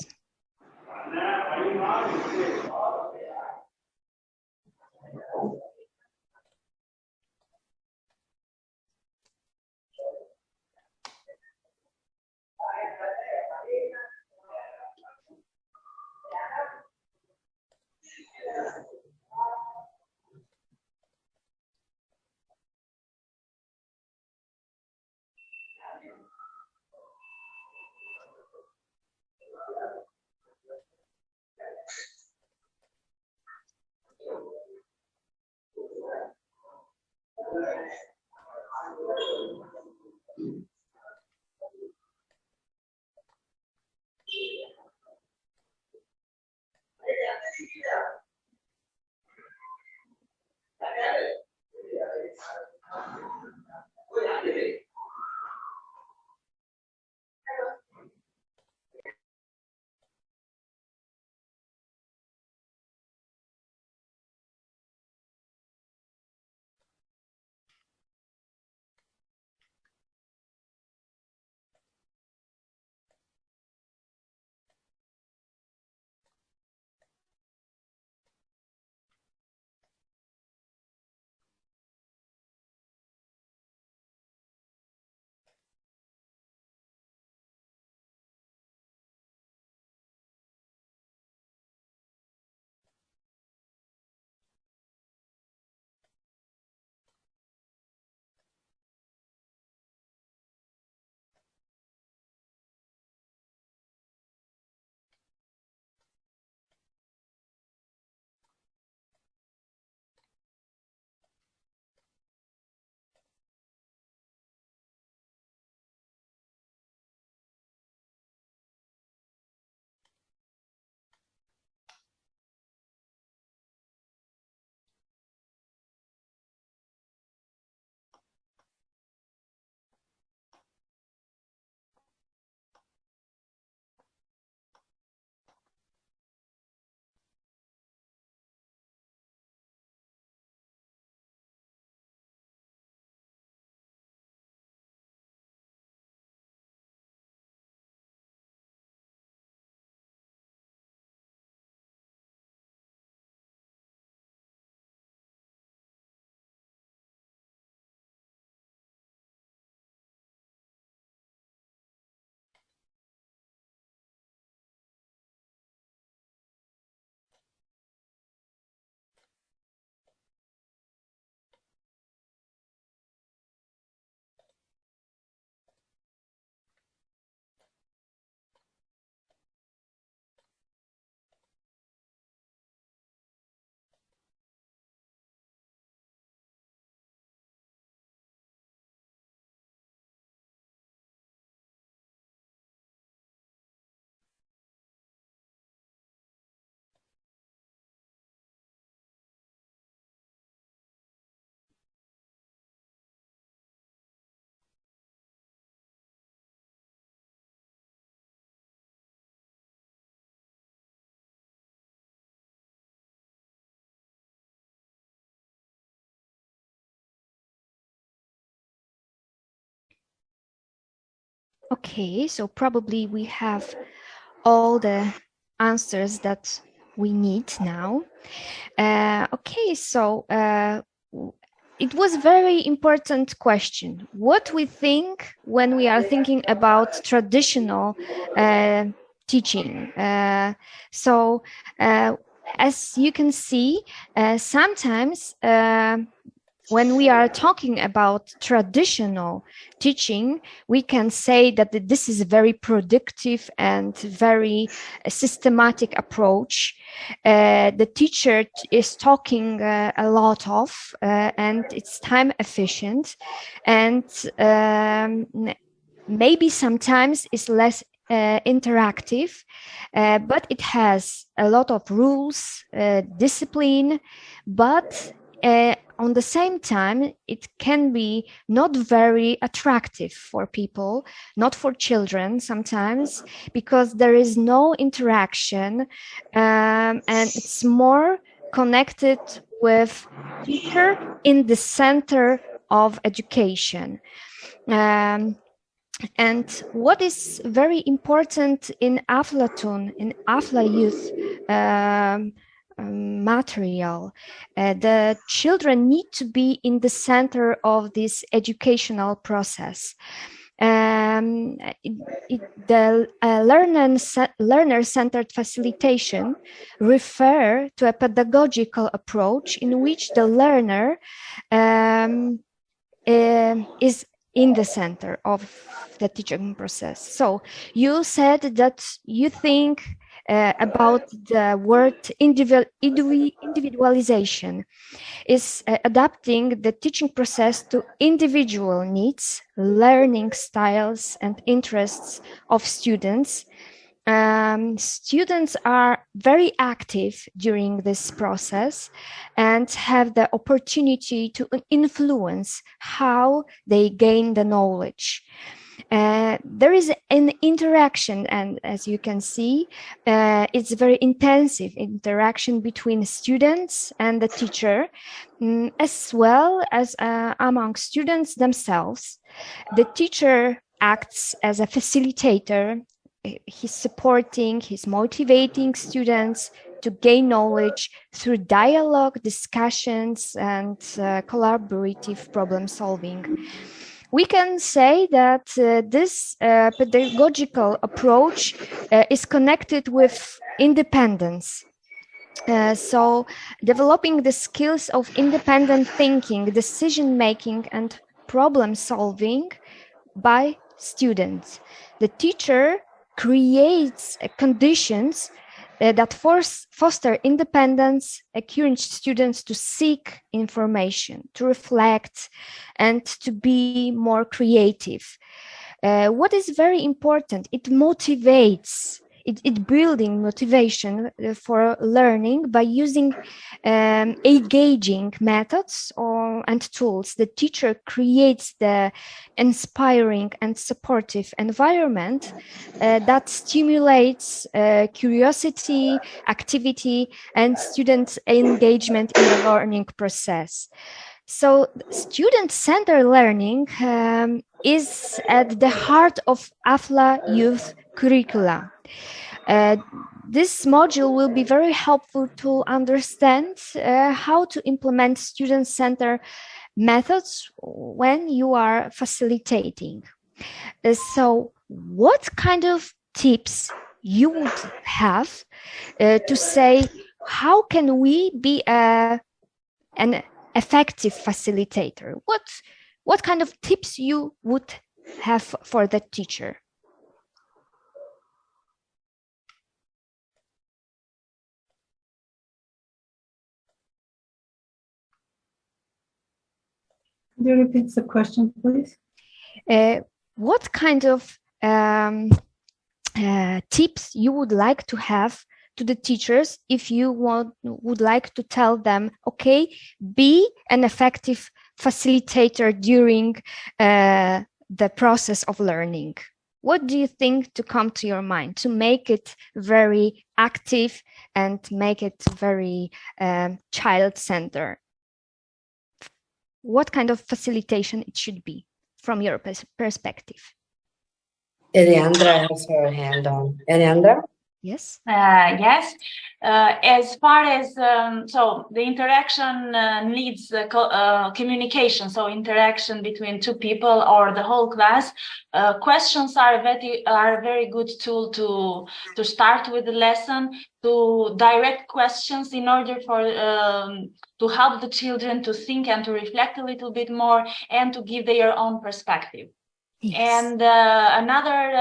Okay, so probably we have all the answers that we need now. Okay, so it was a very important question. What we think when we are thinking about traditional teaching. As you can see, sometimes when we are talking about traditional teaching, we can say that this is a very productive and very systematic approach. The teacher is talking a lot of, and it's time efficient, and maybe sometimes it's less interactive, but it has a lot of rules, discipline, but on the same time, it can be not very attractive for people, not for children sometimes, because there is no interaction, and it's more connected with teacher in the center of education. And what is very important in Aflatun, in Afla Youth material, the children need to be in the center of this educational process. The learner-centered facilitation refer to a pedagogical approach in which the learner is in the center of the teaching process. So you said that you think about the word individualization is adapting the teaching process to individual needs, learning styles, and interests of students. Students are very active during this process and have the opportunity to influence how they gain the knowledge. There is an interaction, and as you can see, it's very intensive interaction between students and the teacher, as well as among students themselves. The teacher acts as a facilitator. He's supporting, he's motivating students to gain knowledge through dialogue, discussions, and collaborative problem solving. We can say that this pedagogical approach is connected with independence. So developing the skills of independent thinking, decision-making, and problem-solving by students. The teacher creates conditions that foster independence, encourage students to seek information, to reflect, and to be more creative. What is very important, it motivates, it building motivation for learning by using engaging methods and tools. The teacher creates the inspiring and supportive environment that stimulates curiosity, activity, and student engagement in the learning process. So student-centered learning is at the heart of Afla Youth curricula. This module will be very helpful to understand how to implement student-centered methods when you are facilitating. So what kind of tips you would have to say, how can we be an effective facilitator? What kind of tips you would have for the teacher? Could you repeat the question, please? What kind of tips you would like to have to the teachers if you would like to tell them, okay, be an effective facilitator during the process of learning? What do you think to come to your mind to make it very active and make it very child-centered? What kind of facilitation it should be from your perspective? Eliandra has her hand on. Eliandra? Yes. Yes. As far as so the interaction needs communication, so interaction between two people or the whole class. Questions are a very good tool to start with the lesson, to direct questions in order for to help the children to think and to reflect a little bit more and to give their own perspective. Yes. And another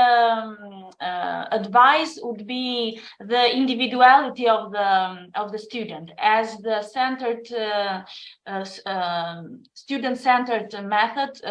advice would be the individuality of the student, as the student-centered method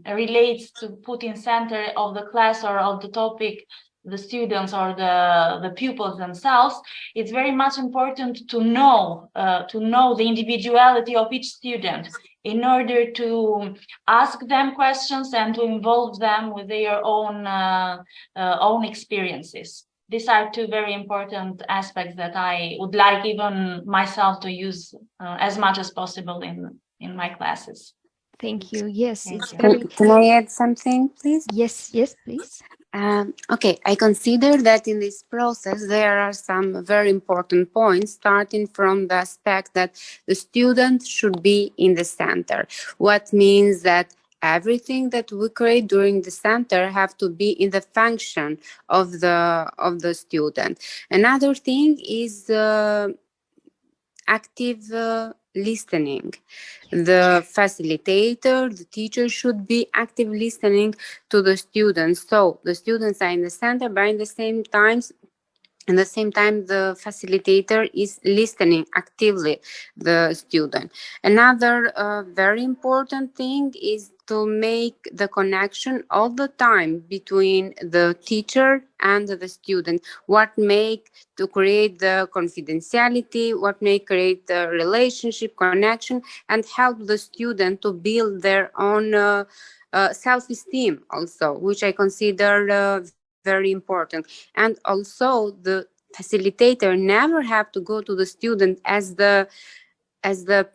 relates to put in center of the class or of the topic the students or the pupils themselves. It's very much important to know the individuality of each student in order to ask them questions and to involve them with their own experiences. These are two very important aspects that I would like even myself to use as much as possible in my classes. Thank you. Yes, it's very... Can I add something, please? Yes, please. Okay, I consider that in this process there are some very important points, starting from the aspect that the student should be in the center. What means that everything that we create during the center have to be in the function of the student. Another thing is active listening. The facilitator, the teacher should be active listening to the students. So the students are in the center, but at the same time, the facilitator is listening actively the student. Another very important thing is to make the connection all the time between the teacher and the student. What make to create the confidentiality, what may create the relationship, connection, and help the student to build their own self-esteem also, which I consider very important. And also the facilitator never have to go to the student as the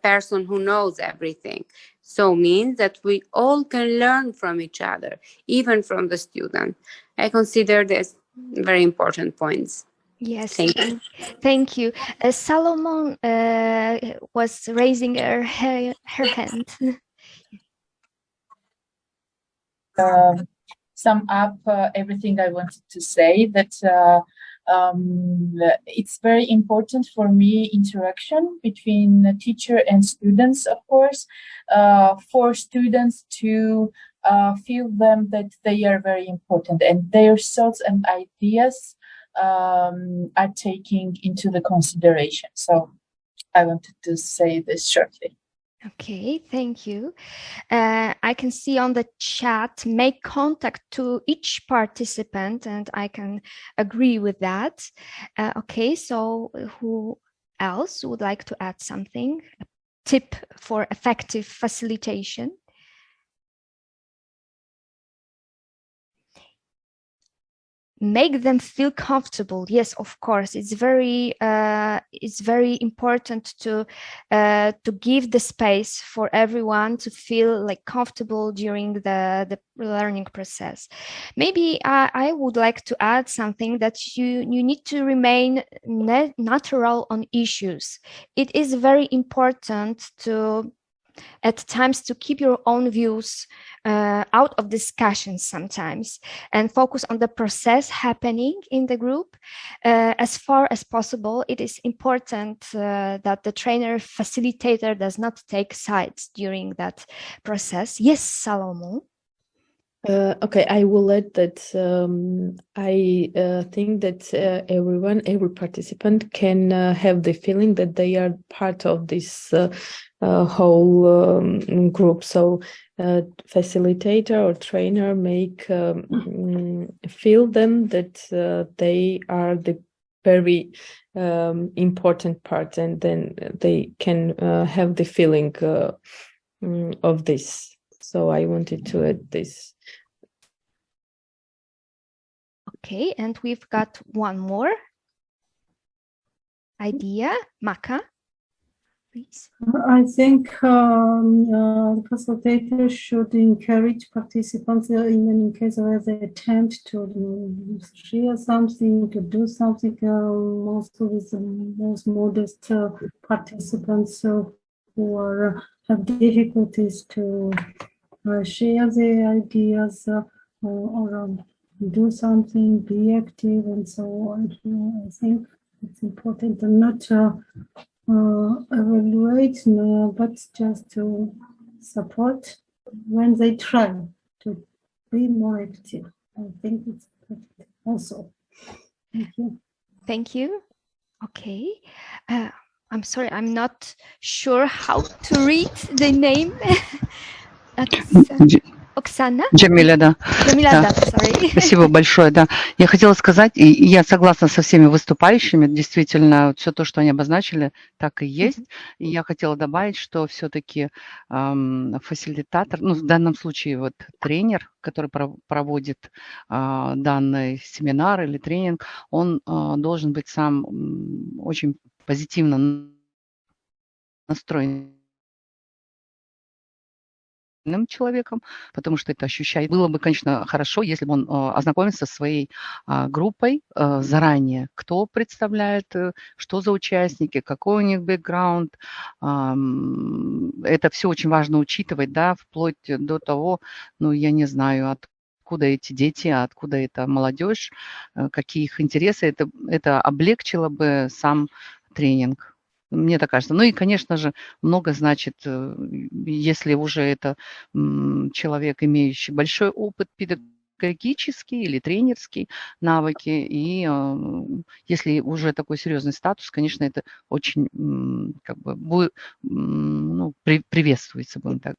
person who knows everything. So means that we all can learn from each other, even from the student. I consider this very important points. Yes, thank you. Salomon was raising her hand. Sum up everything I wanted to say, that it's very important for me interaction between the teacher and students, of course, for students to feel them that they are very important and their thoughts and ideas are taking into the consideration. So I wanted to say this shortly. Okay, thank you. I can see on the chat, make contact to each participant, and I can agree with that. Okay, so who else would like to add something? A tip for effective facilitation? Make them feel comfortable. Yes, of course, it's very important to give the space for everyone to feel like comfortable during the learning process. Maybe I would like to add something, that you need to remain natural on issues. It is very important to at times to keep your own views out of discussions sometimes, and focus on the process happening in the group. As far as possible, it is important that the trainer facilitator does not take sides during that process. Yes, Salomon. Okay, I will add that I think that every participant can have the feeling that they are part of this whole group. So facilitator or trainer make feel them that they are the very important part, and then they can have the feeling of this. So I wanted to add this. Okay, and we've got one more idea. Maka, please. I think facilitators should encourage participants in case of the attempt to share something, to do something, mostly with the most modest participants who have difficulties to share their ideas or do something, be active, and so on. I think it's important to not evaluate, but just to support when they try to be more active. I think it's important also. Thank you. Thank you. Okay. I'm sorry, I'm not sure how to read the name. Оксана? Джамиля, да. Джамиля, да, sorry. Спасибо большое, да. Я хотела сказать, и я согласна со всеми выступающими, действительно, все то, что они обозначили, так и есть. И я хотела добавить, что все-таки фасилитатор, ну, в данном случае вот тренер, который проводит данный семинар или тренинг, он должен быть сам очень позитивно настроен человеком, потому что это ощущает. Было бы, конечно, хорошо, если бы он ознакомился со своей группой заранее, кто представляет, что за участники, какой у них бэкграунд. Это все очень важно учитывать, да, вплоть до того, ну, я не знаю, откуда эти дети, откуда эта молодежь, какие их интересы. Это облегчило бы сам тренинг. Мне так кажется. Ну и, конечно же, много значит, если уже это человек, имеющий большой опыт педагогический или тренерский навыки, и если уже такой серьезный статус, конечно, это очень как бы приветствуется, будем так.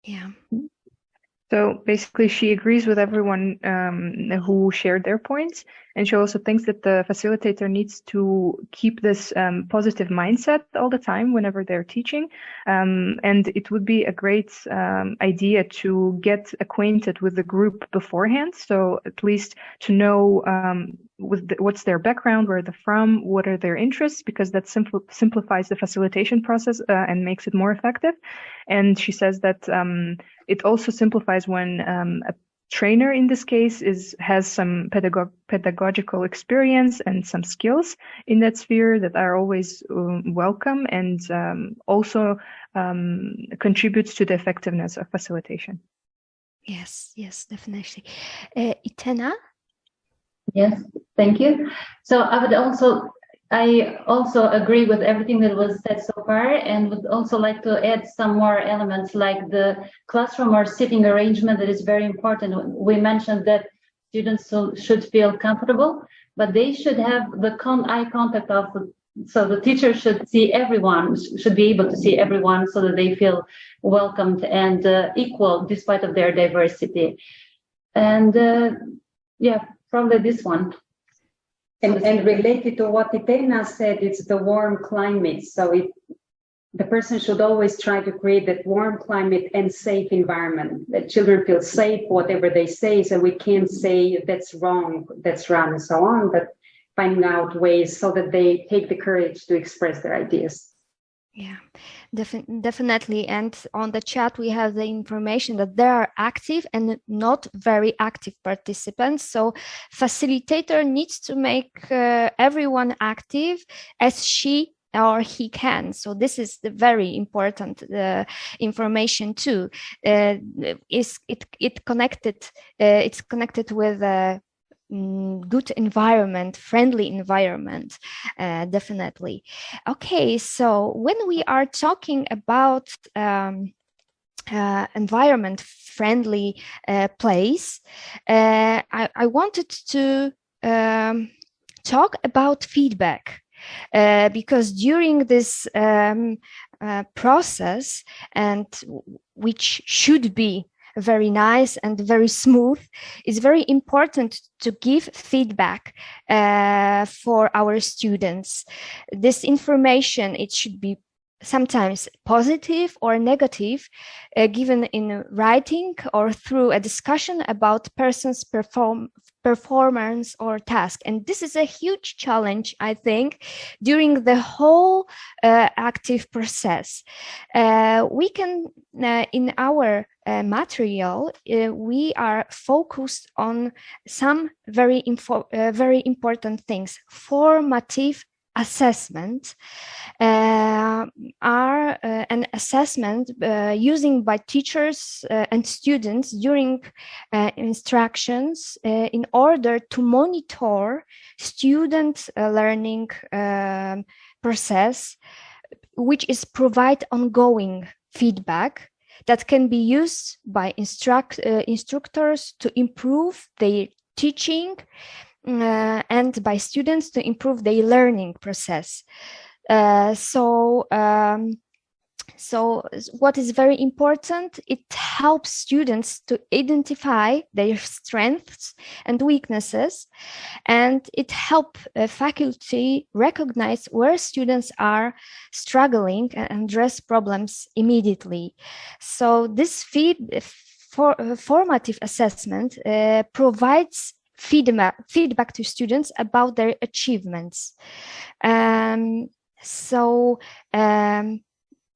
Yeah. So basically, she agrees with everyone who shared their points, and she also thinks that the facilitator needs to keep this positive mindset all the time whenever they're teaching. And it would be a great idea to get acquainted with the group beforehand, so at least to know what's their background, where they're from, what are their interests, because that simplifies the facilitation process and makes it more effective. And she says that it also simplifies when a trainer, in this case, has some pedagogical experience and some skills in that sphere that are always welcome, and also contributes to the effectiveness of facilitation. Yes, definitely. Itena? Yes, thank you. So I also agree with everything that was said so far, and would also like to add some more elements like the classroom or sitting arrangement that is very important. We mentioned that students should feel comfortable, but they should have the eye contact also. So the teacher should see everyone, should be able to see everyone so that they feel welcomed and equal despite of their diversity. And probably this one. And related to what Itena said, it's the warm climate. So the person should always try to create that warm climate and safe environment, that children feel safe, whatever they say. So we can't say that's wrong, and so on, but finding out ways so that they take the courage to express their ideas. Yeah, definitely. And on the chat, we have the information that there are active and not very active participants. So facilitator needs to make everyone active as she or he can. So this is the very important information too. It's connected with good environment, friendly environment, definitely. Okay, so when we are talking about environment friendly place, I wanted to talk about feedback, because during this process, and which should be very nice and very smooth, it's very important to give feedback for our students. This information, it should be sometimes positive or negative, given in writing or through a discussion about person's performance or task. And this is a huge challenge, I think, during the whole active process. We can, in our material, we are focused on some very important things. Formative assessment are an assessment using by teachers and students during instructions in order to monitor student learning process, which is provide ongoing feedback that can be used by instructors to improve their teaching and by students to improve their learning process. So what is very important, it helps students to identify their strengths and weaknesses, and it helps faculty recognize where students are struggling and address problems immediately. So this formative assessment provides feedback to students about their achievements.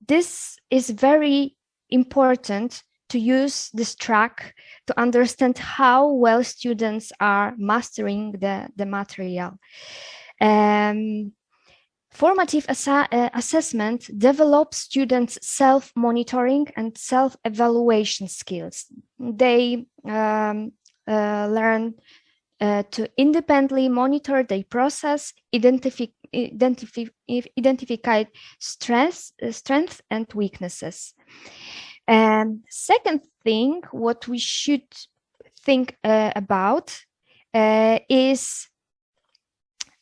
This is very important to use this track to understand how well students are mastering the material. Formative assessment develops students' self-monitoring and self-evaluation skills. They learn to independently monitor their process, identify strengths and weaknesses. And second thing, what we should think about is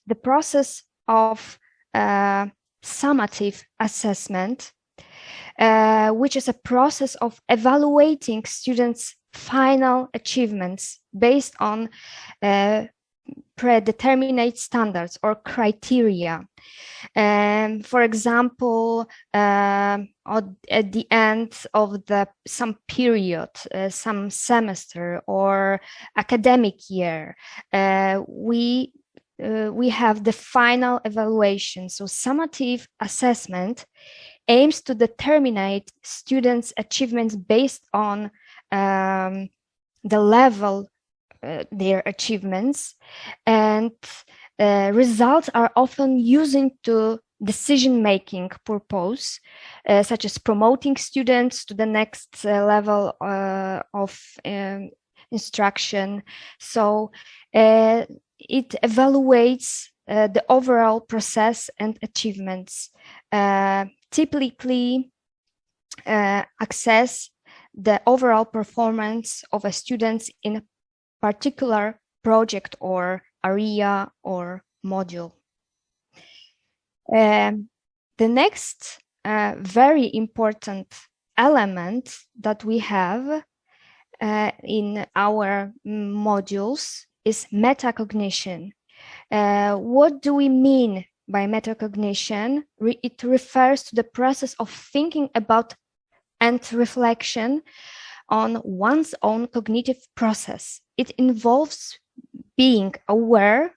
the process of summative assessment, which is a process of evaluating students' final achievements based on predetermined standards or criteria. For example, at the end of some period, some semester or academic year, we have the final evaluation. So summative assessment aims to determine students' achievements based on the level their achievements, and results are often used to decision-making purpose, such as promoting students to the next level of instruction. So it evaluates the overall process and achievements. Typically, assess the overall performance of a student in a particular project or area or module. The next very important element that we have in our modules is metacognition. What do we mean by metacognition? It refers to the process of thinking about and reflection on one's own cognitive process. It involves being aware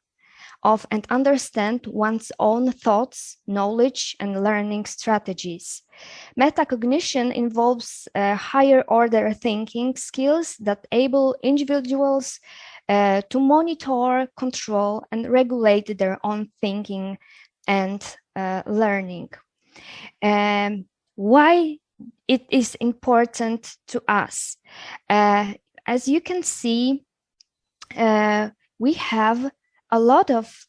of and understand one's own thoughts, knowledge, and learning strategies. Metacognition involves higher order thinking skills that enable individuals to monitor, control, and regulate their own thinking and learning. Why it is important to us? As you can see, we have a lot of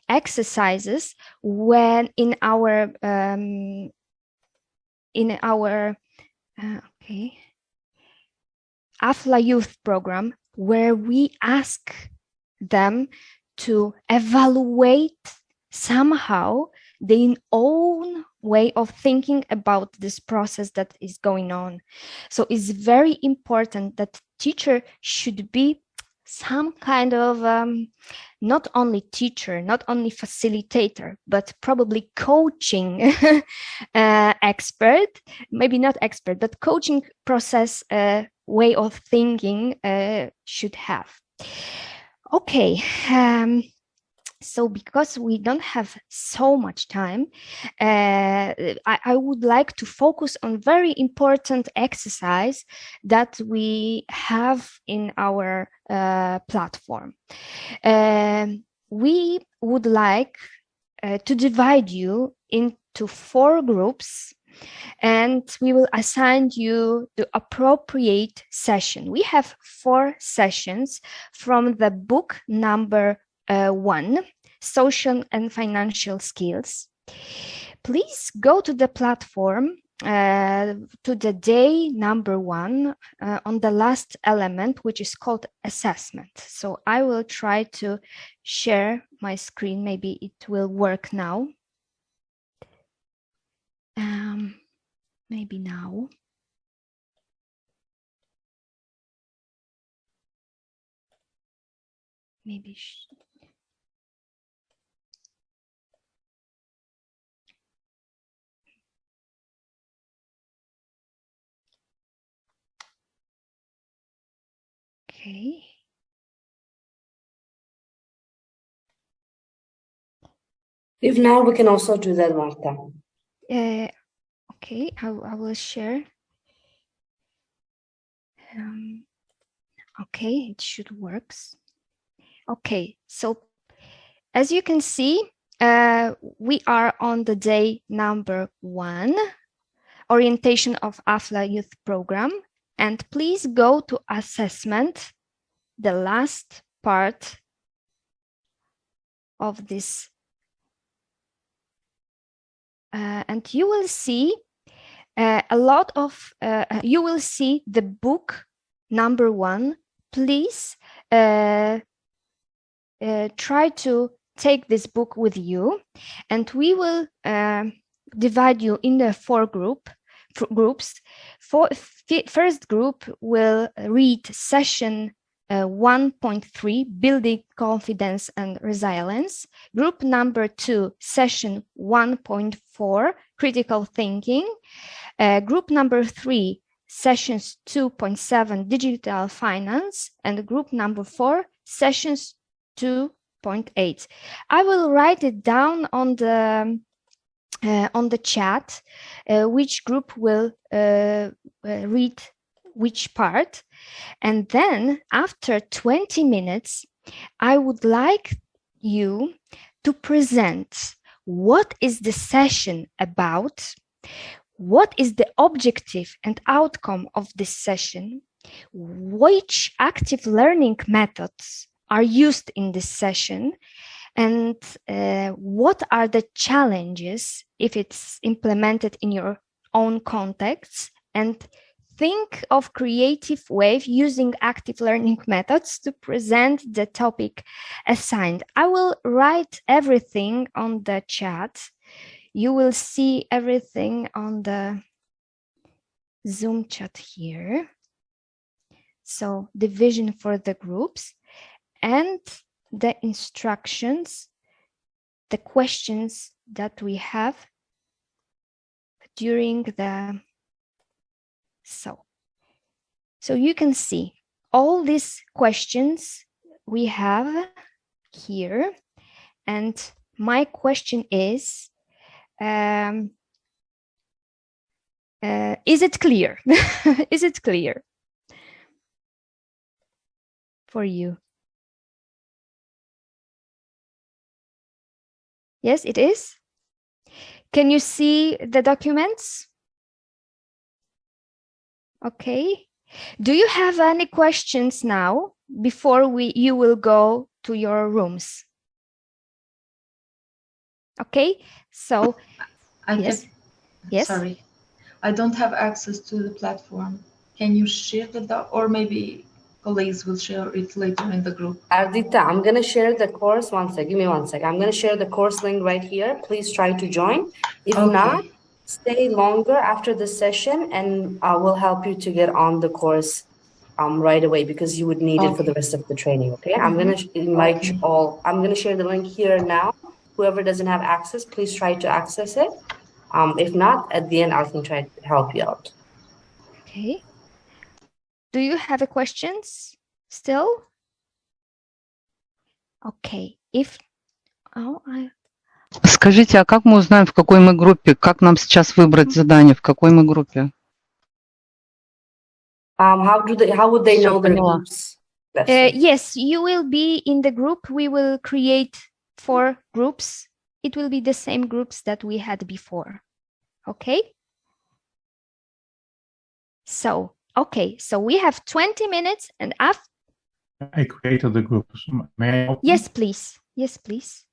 exercises when in our AFLA Youth program, where we ask them to evaluate somehow their own way of thinking about this process that is going on. So it's very important that teacher should be some kind of not only teacher, not only facilitator, but probably coaching expert, maybe not expert, but coaching process way of thinking should have. Okay, so because we don't have so much time, I would like to focus on very important exercise that we have in our platform. We would like to divide you into 4 groups, and we will assign you the appropriate session. We have 4 sessions from the book number 1, Social and Financial Skills. Please go to the platform to the day number 1 on the last element, which is called assessment. So I will try to share my screen. Maybe it will work now. Maybe now. Maybe. Okay. If not, we can also do that, Marta. Okay, I will share. Okay, it should work. Okay, so as you can see, we are on the day number 1, orientation of AFLA Youth Program. And please go to assessment, the last part of this. And you will see a lot of, you will see the book number 1. Please try to take this book with you, and we will divide you in the 4 groups. First group will read session 1.3, Building Confidence and Resilience. Group number 2, session 1.4, Critical Thinking. Group number 3, sessions 2.7, Digital Finance. And group number 4, sessions 2.8. I will write it down on the chat, which group will read which part. And then after 20 minutes, I would like you to present what is the session about, what is the objective and outcome of this session, which active learning methods are used in this session, and what are the challenges if it's implemented in your own context, and think of creative ways using active learning methods to present the topic assigned. I will write everything on the chat. You will see everything on the Zoom chat here. So division for the groups and the instructions, the questions that we have during the so you can see all these questions we have here, and my question is it clear? Is it clear for you? Yes, it is. Can you see the documents? Okay. Do you have any questions now before you will go to your rooms? Okay. So, yes. Yes. Sorry, I don't have access to the platform. Can you share or maybe colleagues will share it later in the group? Ardita, I'm going to share the course. One sec. Give me 1 sec. I'm going to share the course link right here. Please try to join. If not, stay longer after the session and I will help you to get on the course. right away because you would need it for the rest of the training. Okay, I'm going to invite you all. I'm going to share the link here now. Whoever doesn't have access, please try to access it. If not, at the end, I can try to help you out. Okay. Do you have a questions still? Okay. Скажите, а как мы узнаем, в какой мы группе? Как нам сейчас выбрать задание? В какой мы группе? How would they know the groups? Yes, you will be in the group. We will create 4 groups. It will be the same groups that we had before. Okay? So we have 20 minutes and after... I created the group. May I open? Yes, please. Yes, please.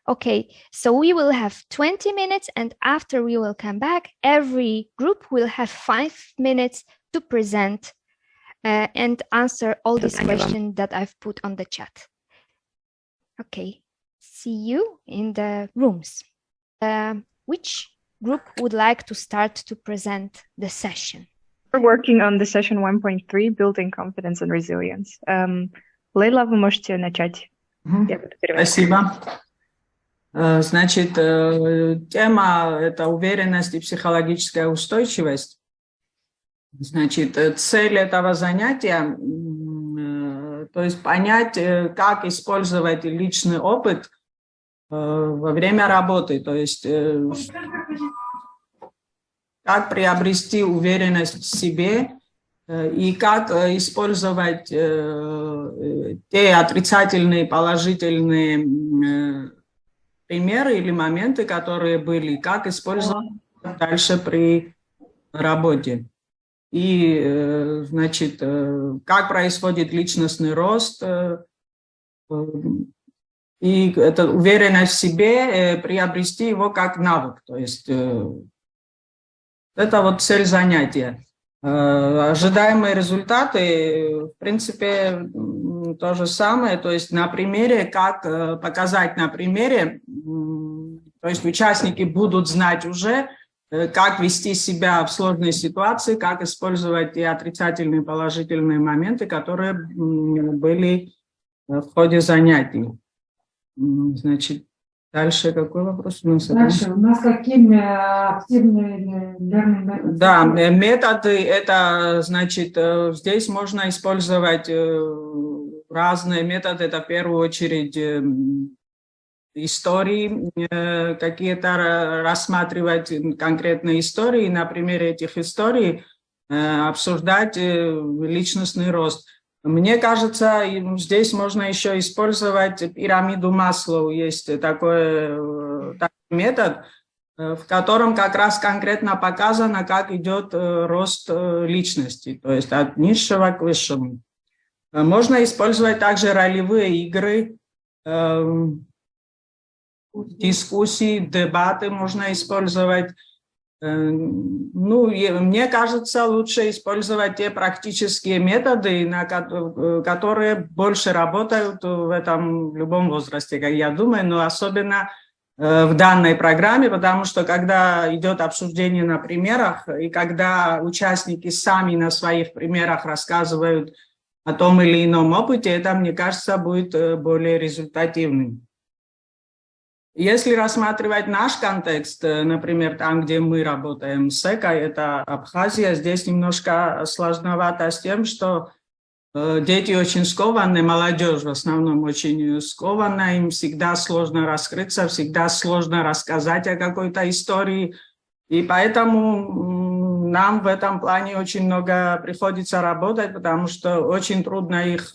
Okay, so we will have 20 minutes and after we will come back, every group will have 5 minutes to present and answer all these questions that I've put on the chat. Okay, see you in the rooms. Which group would like to start to present the session? We're working on the session 1.3, building confidence and resilience. Лейла, вы можете начать. Спасибо. Значит, тема – это уверенность и психологическая устойчивость. Значит, цель этого занятия, то есть понять, как использовать личный опыт во время работы, то есть как приобрести уверенность в себе и как использовать те отрицательные, положительные примеры или моменты, которые были, как использовать дальше при работе. И, значит, как происходит личностный рост, и эта уверенность в себе, приобрести его как навык. То есть это вот цель занятия. Ожидаемые результаты, в принципе, то же самое, то есть на примере, как показать на примере, то есть участники будут знать уже, как вести себя в сложной ситуации, как использовать те отрицательные, положительные моменты, которые были в ходе занятий. Значит, дальше какой вопрос у нас? Дальше у нас какими активные методы? Да, методы, это, значит, здесь можно использовать разные методы. Это в первую очередь истории, какие-то рассматривать конкретные истории, на примере этих историй обсуждать личностный рост. Мне кажется, здесь можно еще использовать пирамиду Маслоу. Есть такой метод, в котором как раз конкретно показано, как идет рост личности, то есть от низшего к высшему. Можно использовать также ролевые игры, дискуссии, дебаты можно использовать. Ну, мне кажется, лучше использовать те практические методы, которые больше работают в любом возрасте, как я думаю, но особенно в данной программе, потому что когда идет обсуждение на примерах, и когда участники сами на своих примерах рассказывают о том или ином опыте, это, мне кажется, будет более результативным. Если рассматривать наш контекст, например, там, где мы работаем с ЭКО, это Абхазия, здесь немножко сложновато с тем, что дети очень скованы, молодежь в основном очень скована, им всегда сложно раскрыться, всегда сложно рассказать о какой-то истории, и поэтому нам в этом плане очень много приходится работать, потому что очень трудно их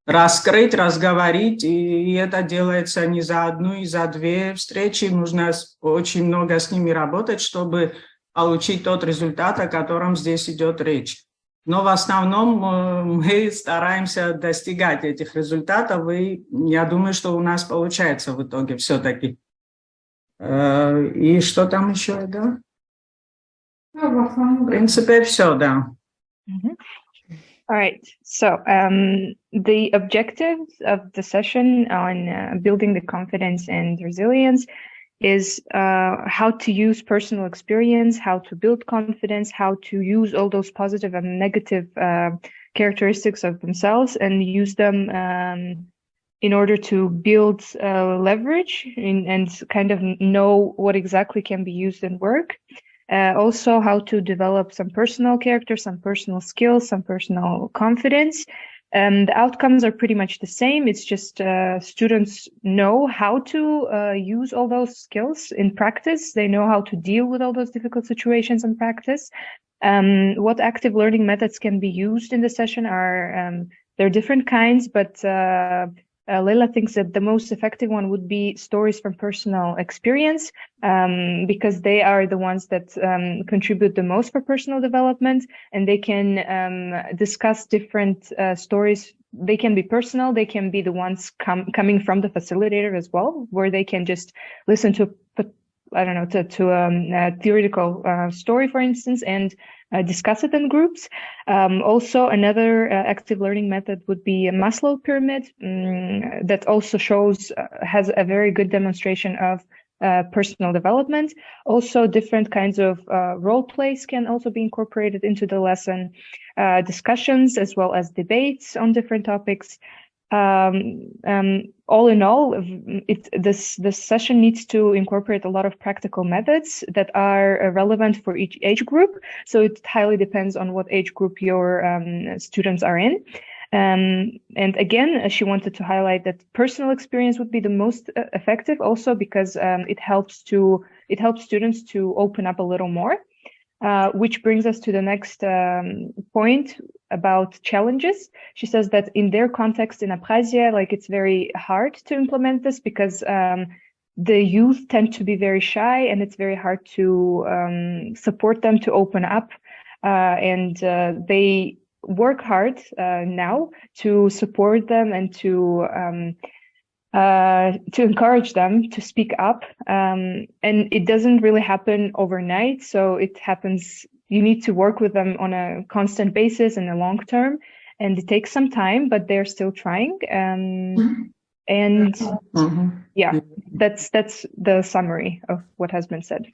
раскрыть, разговорить, и это делается не за одну и за две встречи. Нужно очень много с ними работать, чтобы получить тот результат, о котором здесь идет речь. Но в основном мы стараемся достигать этих результатов, и я думаю, что у нас получается в итоге все-таки. И что там еще, да? В принципе, все, да. All right. So the objectives of the session on building the confidence and resilience is how to use personal experience, how to build confidence, how to use all those positive and negative characteristics of themselves and use them in order to build leverage and kind of know what exactly can be used in work. Also how to develop some personal character, some personal skills, some personal confidence. The outcomes are pretty much the same. It's just students know how to use all those skills in practice. They know how to deal with all those difficult situations in practice. What active learning methods can be used in the session are, there are different kinds, but Leila thinks that the most effective one would be stories from personal experience, because they are the ones that contribute the most for personal development, and they can discuss different stories. They can be personal, they can be the ones coming from the facilitator as well, where they can just listen to, I don't know, to a theoretical story, for instance, and discuss it in groups. Also, another active learning method would be a Maslow pyramid that also has a very good demonstration of personal development. Also, different kinds of role plays can also be incorporated into the lesson, discussions as well as debates on different topics. All in all, this session needs to incorporate a lot of practical methods that are relevant for each age group. So it highly depends on what age group your students are in. And again, she wanted to highlight that personal experience would be the most effective, also because it helps students to open up a little more. Which brings us to the next point about challenges. She says that in their context in Abkhazia, it's very hard to implement this because the youth tend to be very shy, and it's very hard to support them to open up. And they work hard now to support them and to encourage them to speak up. And it doesn't really happen overnight. So it happens, you need to work with them on a constant basis in the long term. And it takes some time, but they're still trying. Yeah, that's the summary of what has been said.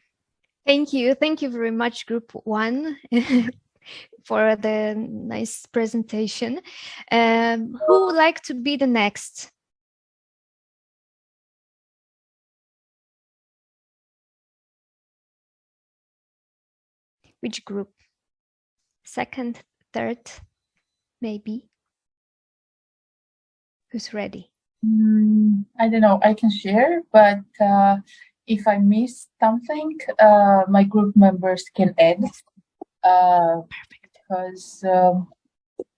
Thank you. Thank you very much, Group 1. For the nice presentation. Who would like to be the next? Which group? Second, third, maybe? Who's ready? I don't know, I can share, but if I miss something, my group members can add. Because,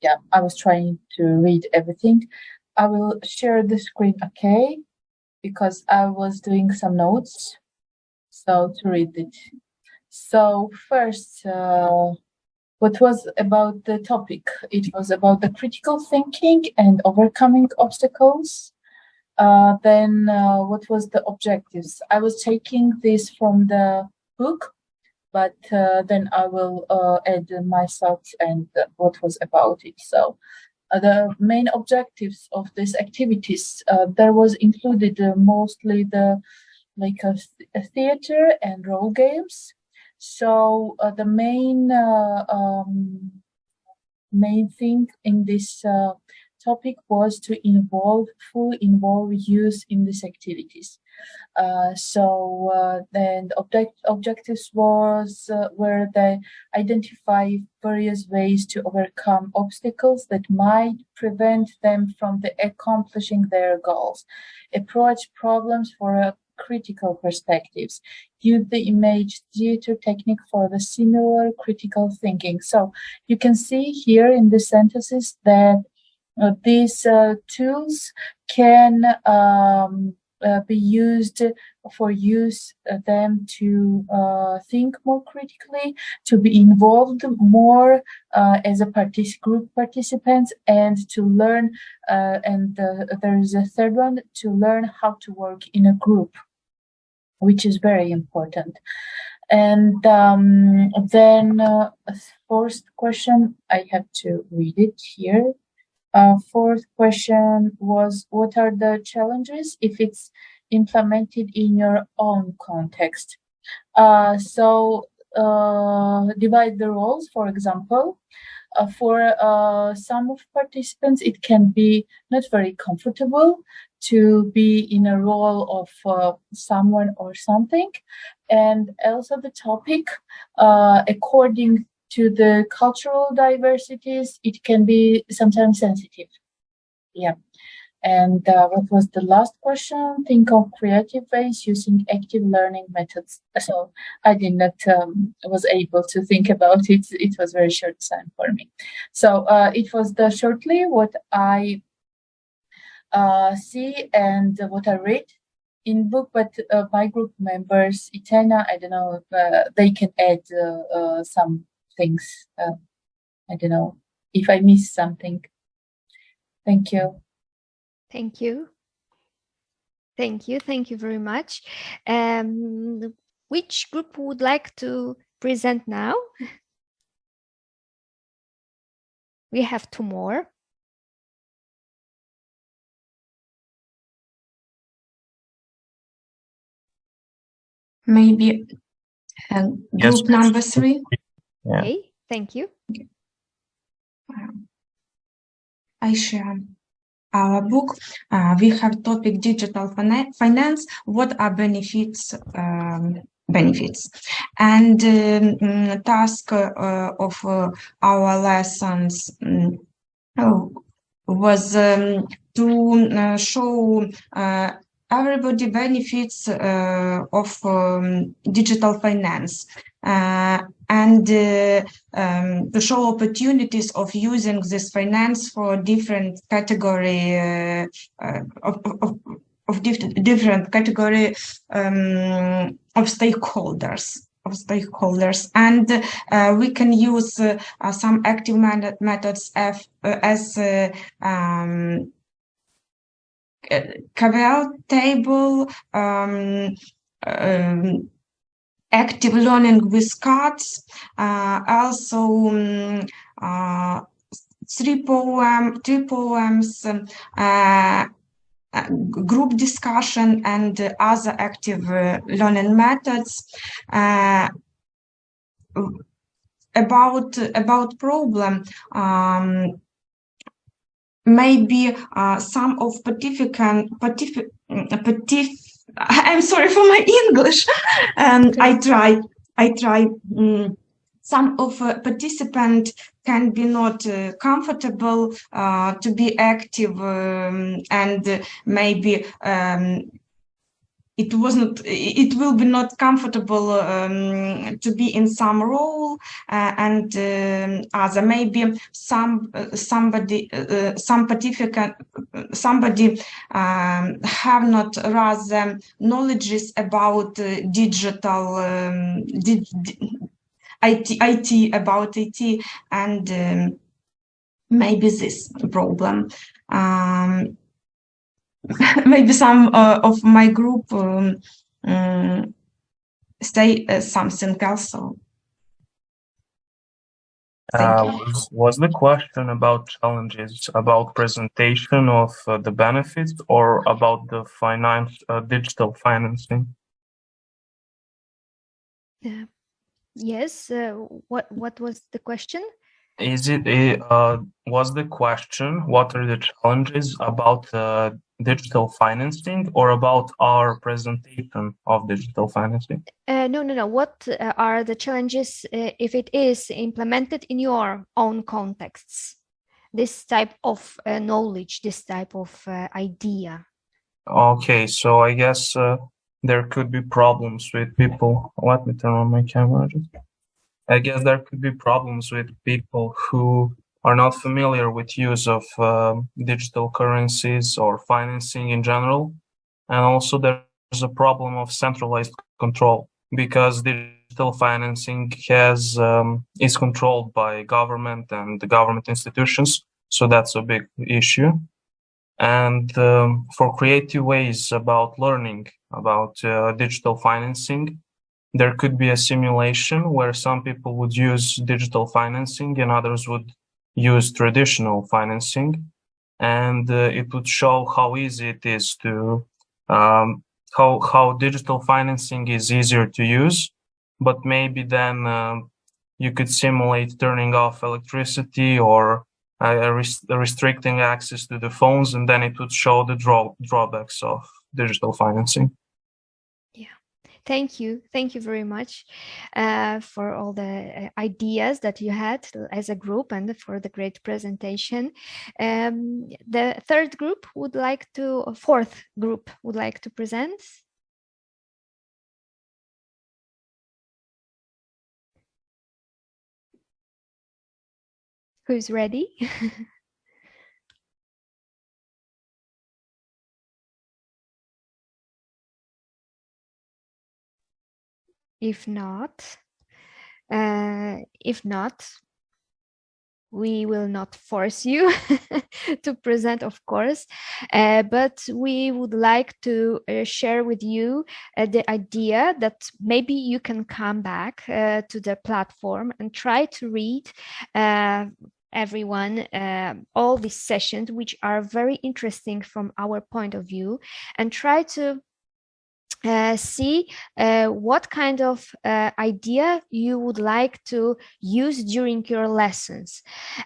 yeah, I was trying to read everything. I will share the screen, okay? Because I was doing some notes, so to read it. So first, what was about the topic? It was about the critical thinking and overcoming obstacles. Then what was the objectives? I was taking this from the book, but then I will add my thoughts and what was about it. So the main objectives of these activities, there was included mostly the a theater and role games. So the main thing in this topic was to fully involve youth in these activities. Then objectives were they identify various ways to overcome obstacles that might prevent them from accomplishing their goals, approach problems for a critical perspectives, use the image theater technique for the similar critical thinking. So you can see here in the sentences that these tools can be used for them to think more critically, to be involved more as a group participants, and to learn. And there is a third one, to learn how to work in a group, which is very important. And then fourth question, I have to read it here. Fourth question was, what are the challenges if it's implemented in your own context? Divide the roles, for example. for some of participants, it can be not very comfortable to be in a role of someone or something. And also the topic, according to the cultural diversities, it can be sometimes sensitive. Yeah. And what was the last question? Think of creative ways using active learning methods. So I did not was able to think about it. It was very short time for me. So it was the shortly what I see and what I read in book, but my group members, Itana, I don't know if they can add some things. I don't know if I missed something. Thank you. Thank you. Thank you. Thank you very much. Which group would like to present now? We have two more. Maybe group number 3. Yeah. Okay, thank you. I share our book. We have topic digital finance. What are benefits? And task of our lessons was to show everybody benefits of digital finance and to show opportunities of using this finance for different category different category of stakeholders. And we can use some active methods as caveat table, active learning with cards, also 3 poems, group discussion, and other active learning methods. About problem, maybe some of I'm sorry for my English. I try. Some of participants can be not comfortable to be active, and maybe it will be not comfortable to be in some role, and other maybe somebody have not rather knowledges about digital IT about IT, and maybe this problem. Maybe some of my group say something else. Was the question about challenges about presentation of the benefits, or about the digital financing? Yes. What was the question? Was the question what are the challenges about digital financing, or about our presentation of digital financing? No. What are the challenges if it is implemented in your own contexts? This type of knowledge, this type of idea. Okay, so I guess there could be problems with people. Let me turn on my camera. I guess there could be problems with people who are not familiar with use of digital currencies or financing in general. And also there's a problem of centralized control, because digital financing is controlled by government and the government institutions. So that's a big issue. And for creative ways about learning about digital financing, there could be a simulation where some people would use digital financing and others would use traditional financing. And it would show how easy it is to, how digital financing is easier to use, but maybe then you could simulate turning off electricity or restricting access to the phones, and then it would show the drawbacks of digital financing. Thank you very much for all the ideas that you had as a group and for the great presentation. The fourth group would like to present. Who's ready? If not, we will not force you to present, of course, but we would like to share with you the idea that maybe you can come back to the platform and try to read everyone all these sessions, which are very interesting from our point of view, and try to see what kind of idea you would like to use during your lessons.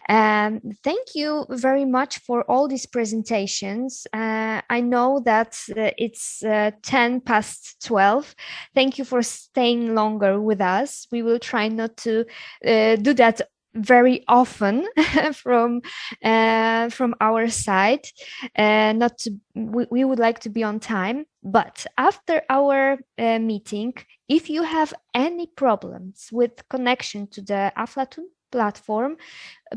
Thank you very much for all these presentations. I know that it's 10:12. Thank you for staying longer with us. We will try not to do that very often from our side. We would like to be on time, but after our meeting, if you have any problems with connection to the Aflatun platform,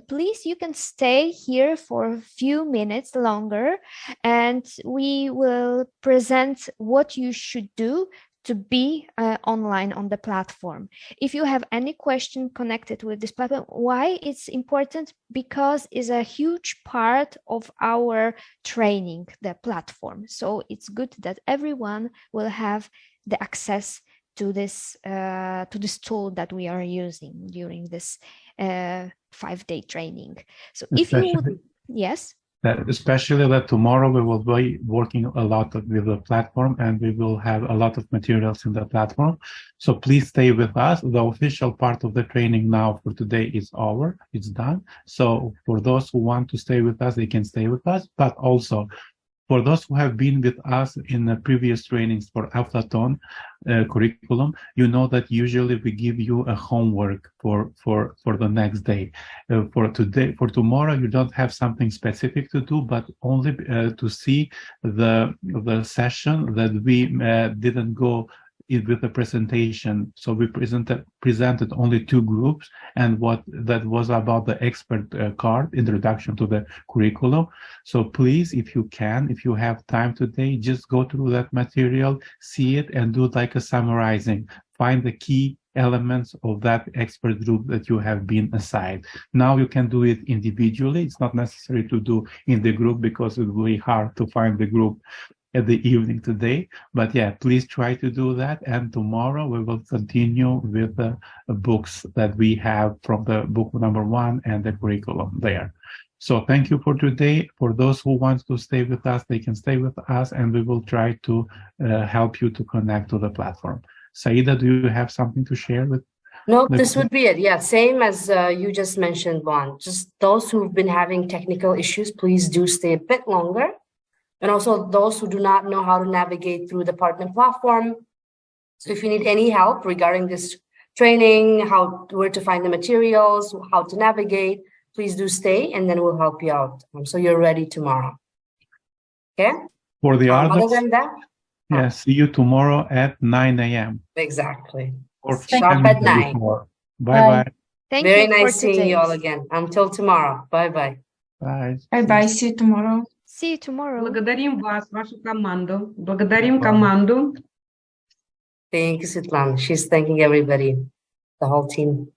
please, you can stay here for a few minutes longer, and we will present what you should do to be online on the platform. If you have any question connected with this platform, why it's important? Because it's a huge part of our training, the platform. So it's good that everyone will have the access to this tool that we are using during this 5-day training. So if you would, yes. Especially that tomorrow we will be working a lot with the platform, and we will have a lot of materials in the platform. So please stay with us. The official part of the training now for today is over. It's done. So for those who want to stay with us, they can stay with us. But also for those who have been with us in the previous trainings for Aflatun curriculum, you know that usually we give you a homework for the next day. For tomorrow, you don't have something specific to do, but only to see the session that we didn't go with the presentation. So we presented only 2 groups, and what that was about the expert card, introduction to the curriculum. So please, if you have time today, just go through that material, see it, and do like a summarizing. Find the key elements of that expert group that you have been assigned. Now you can do it individually. It's not necessary to do in the group because it will be hard to find the group at the evening today, but yeah, please try to do that. And tomorrow we will continue with the books that we have from the book number 1 and the curriculum there. So thank you for today. For those who want to stay with us, they can stay with us, and we will try to help you to connect to the platform. Saida, do you have something to share with? No, this would be it. Yeah, same as you just mentioned, Juan. Just those who've been having technical issues, please do stay a bit longer. And also those who do not know how to navigate through the partner platform. So if you need any help regarding this training, where to find the materials, how to navigate, please do stay, and then we'll help you out. So you're ready tomorrow. Okay? For the others, other than that? Yeah, see you tomorrow at 9 a.m. Exactly. Or sharp at 9. Bye-bye. Very nice seeing you all again. Until tomorrow. Bye-bye. Bye. Bye-bye. See you tomorrow. See you tomorrow. Благодарим вас, вашу команду. Благодарим команду. Thank you, Svetlana. She's thanking everybody, the whole team.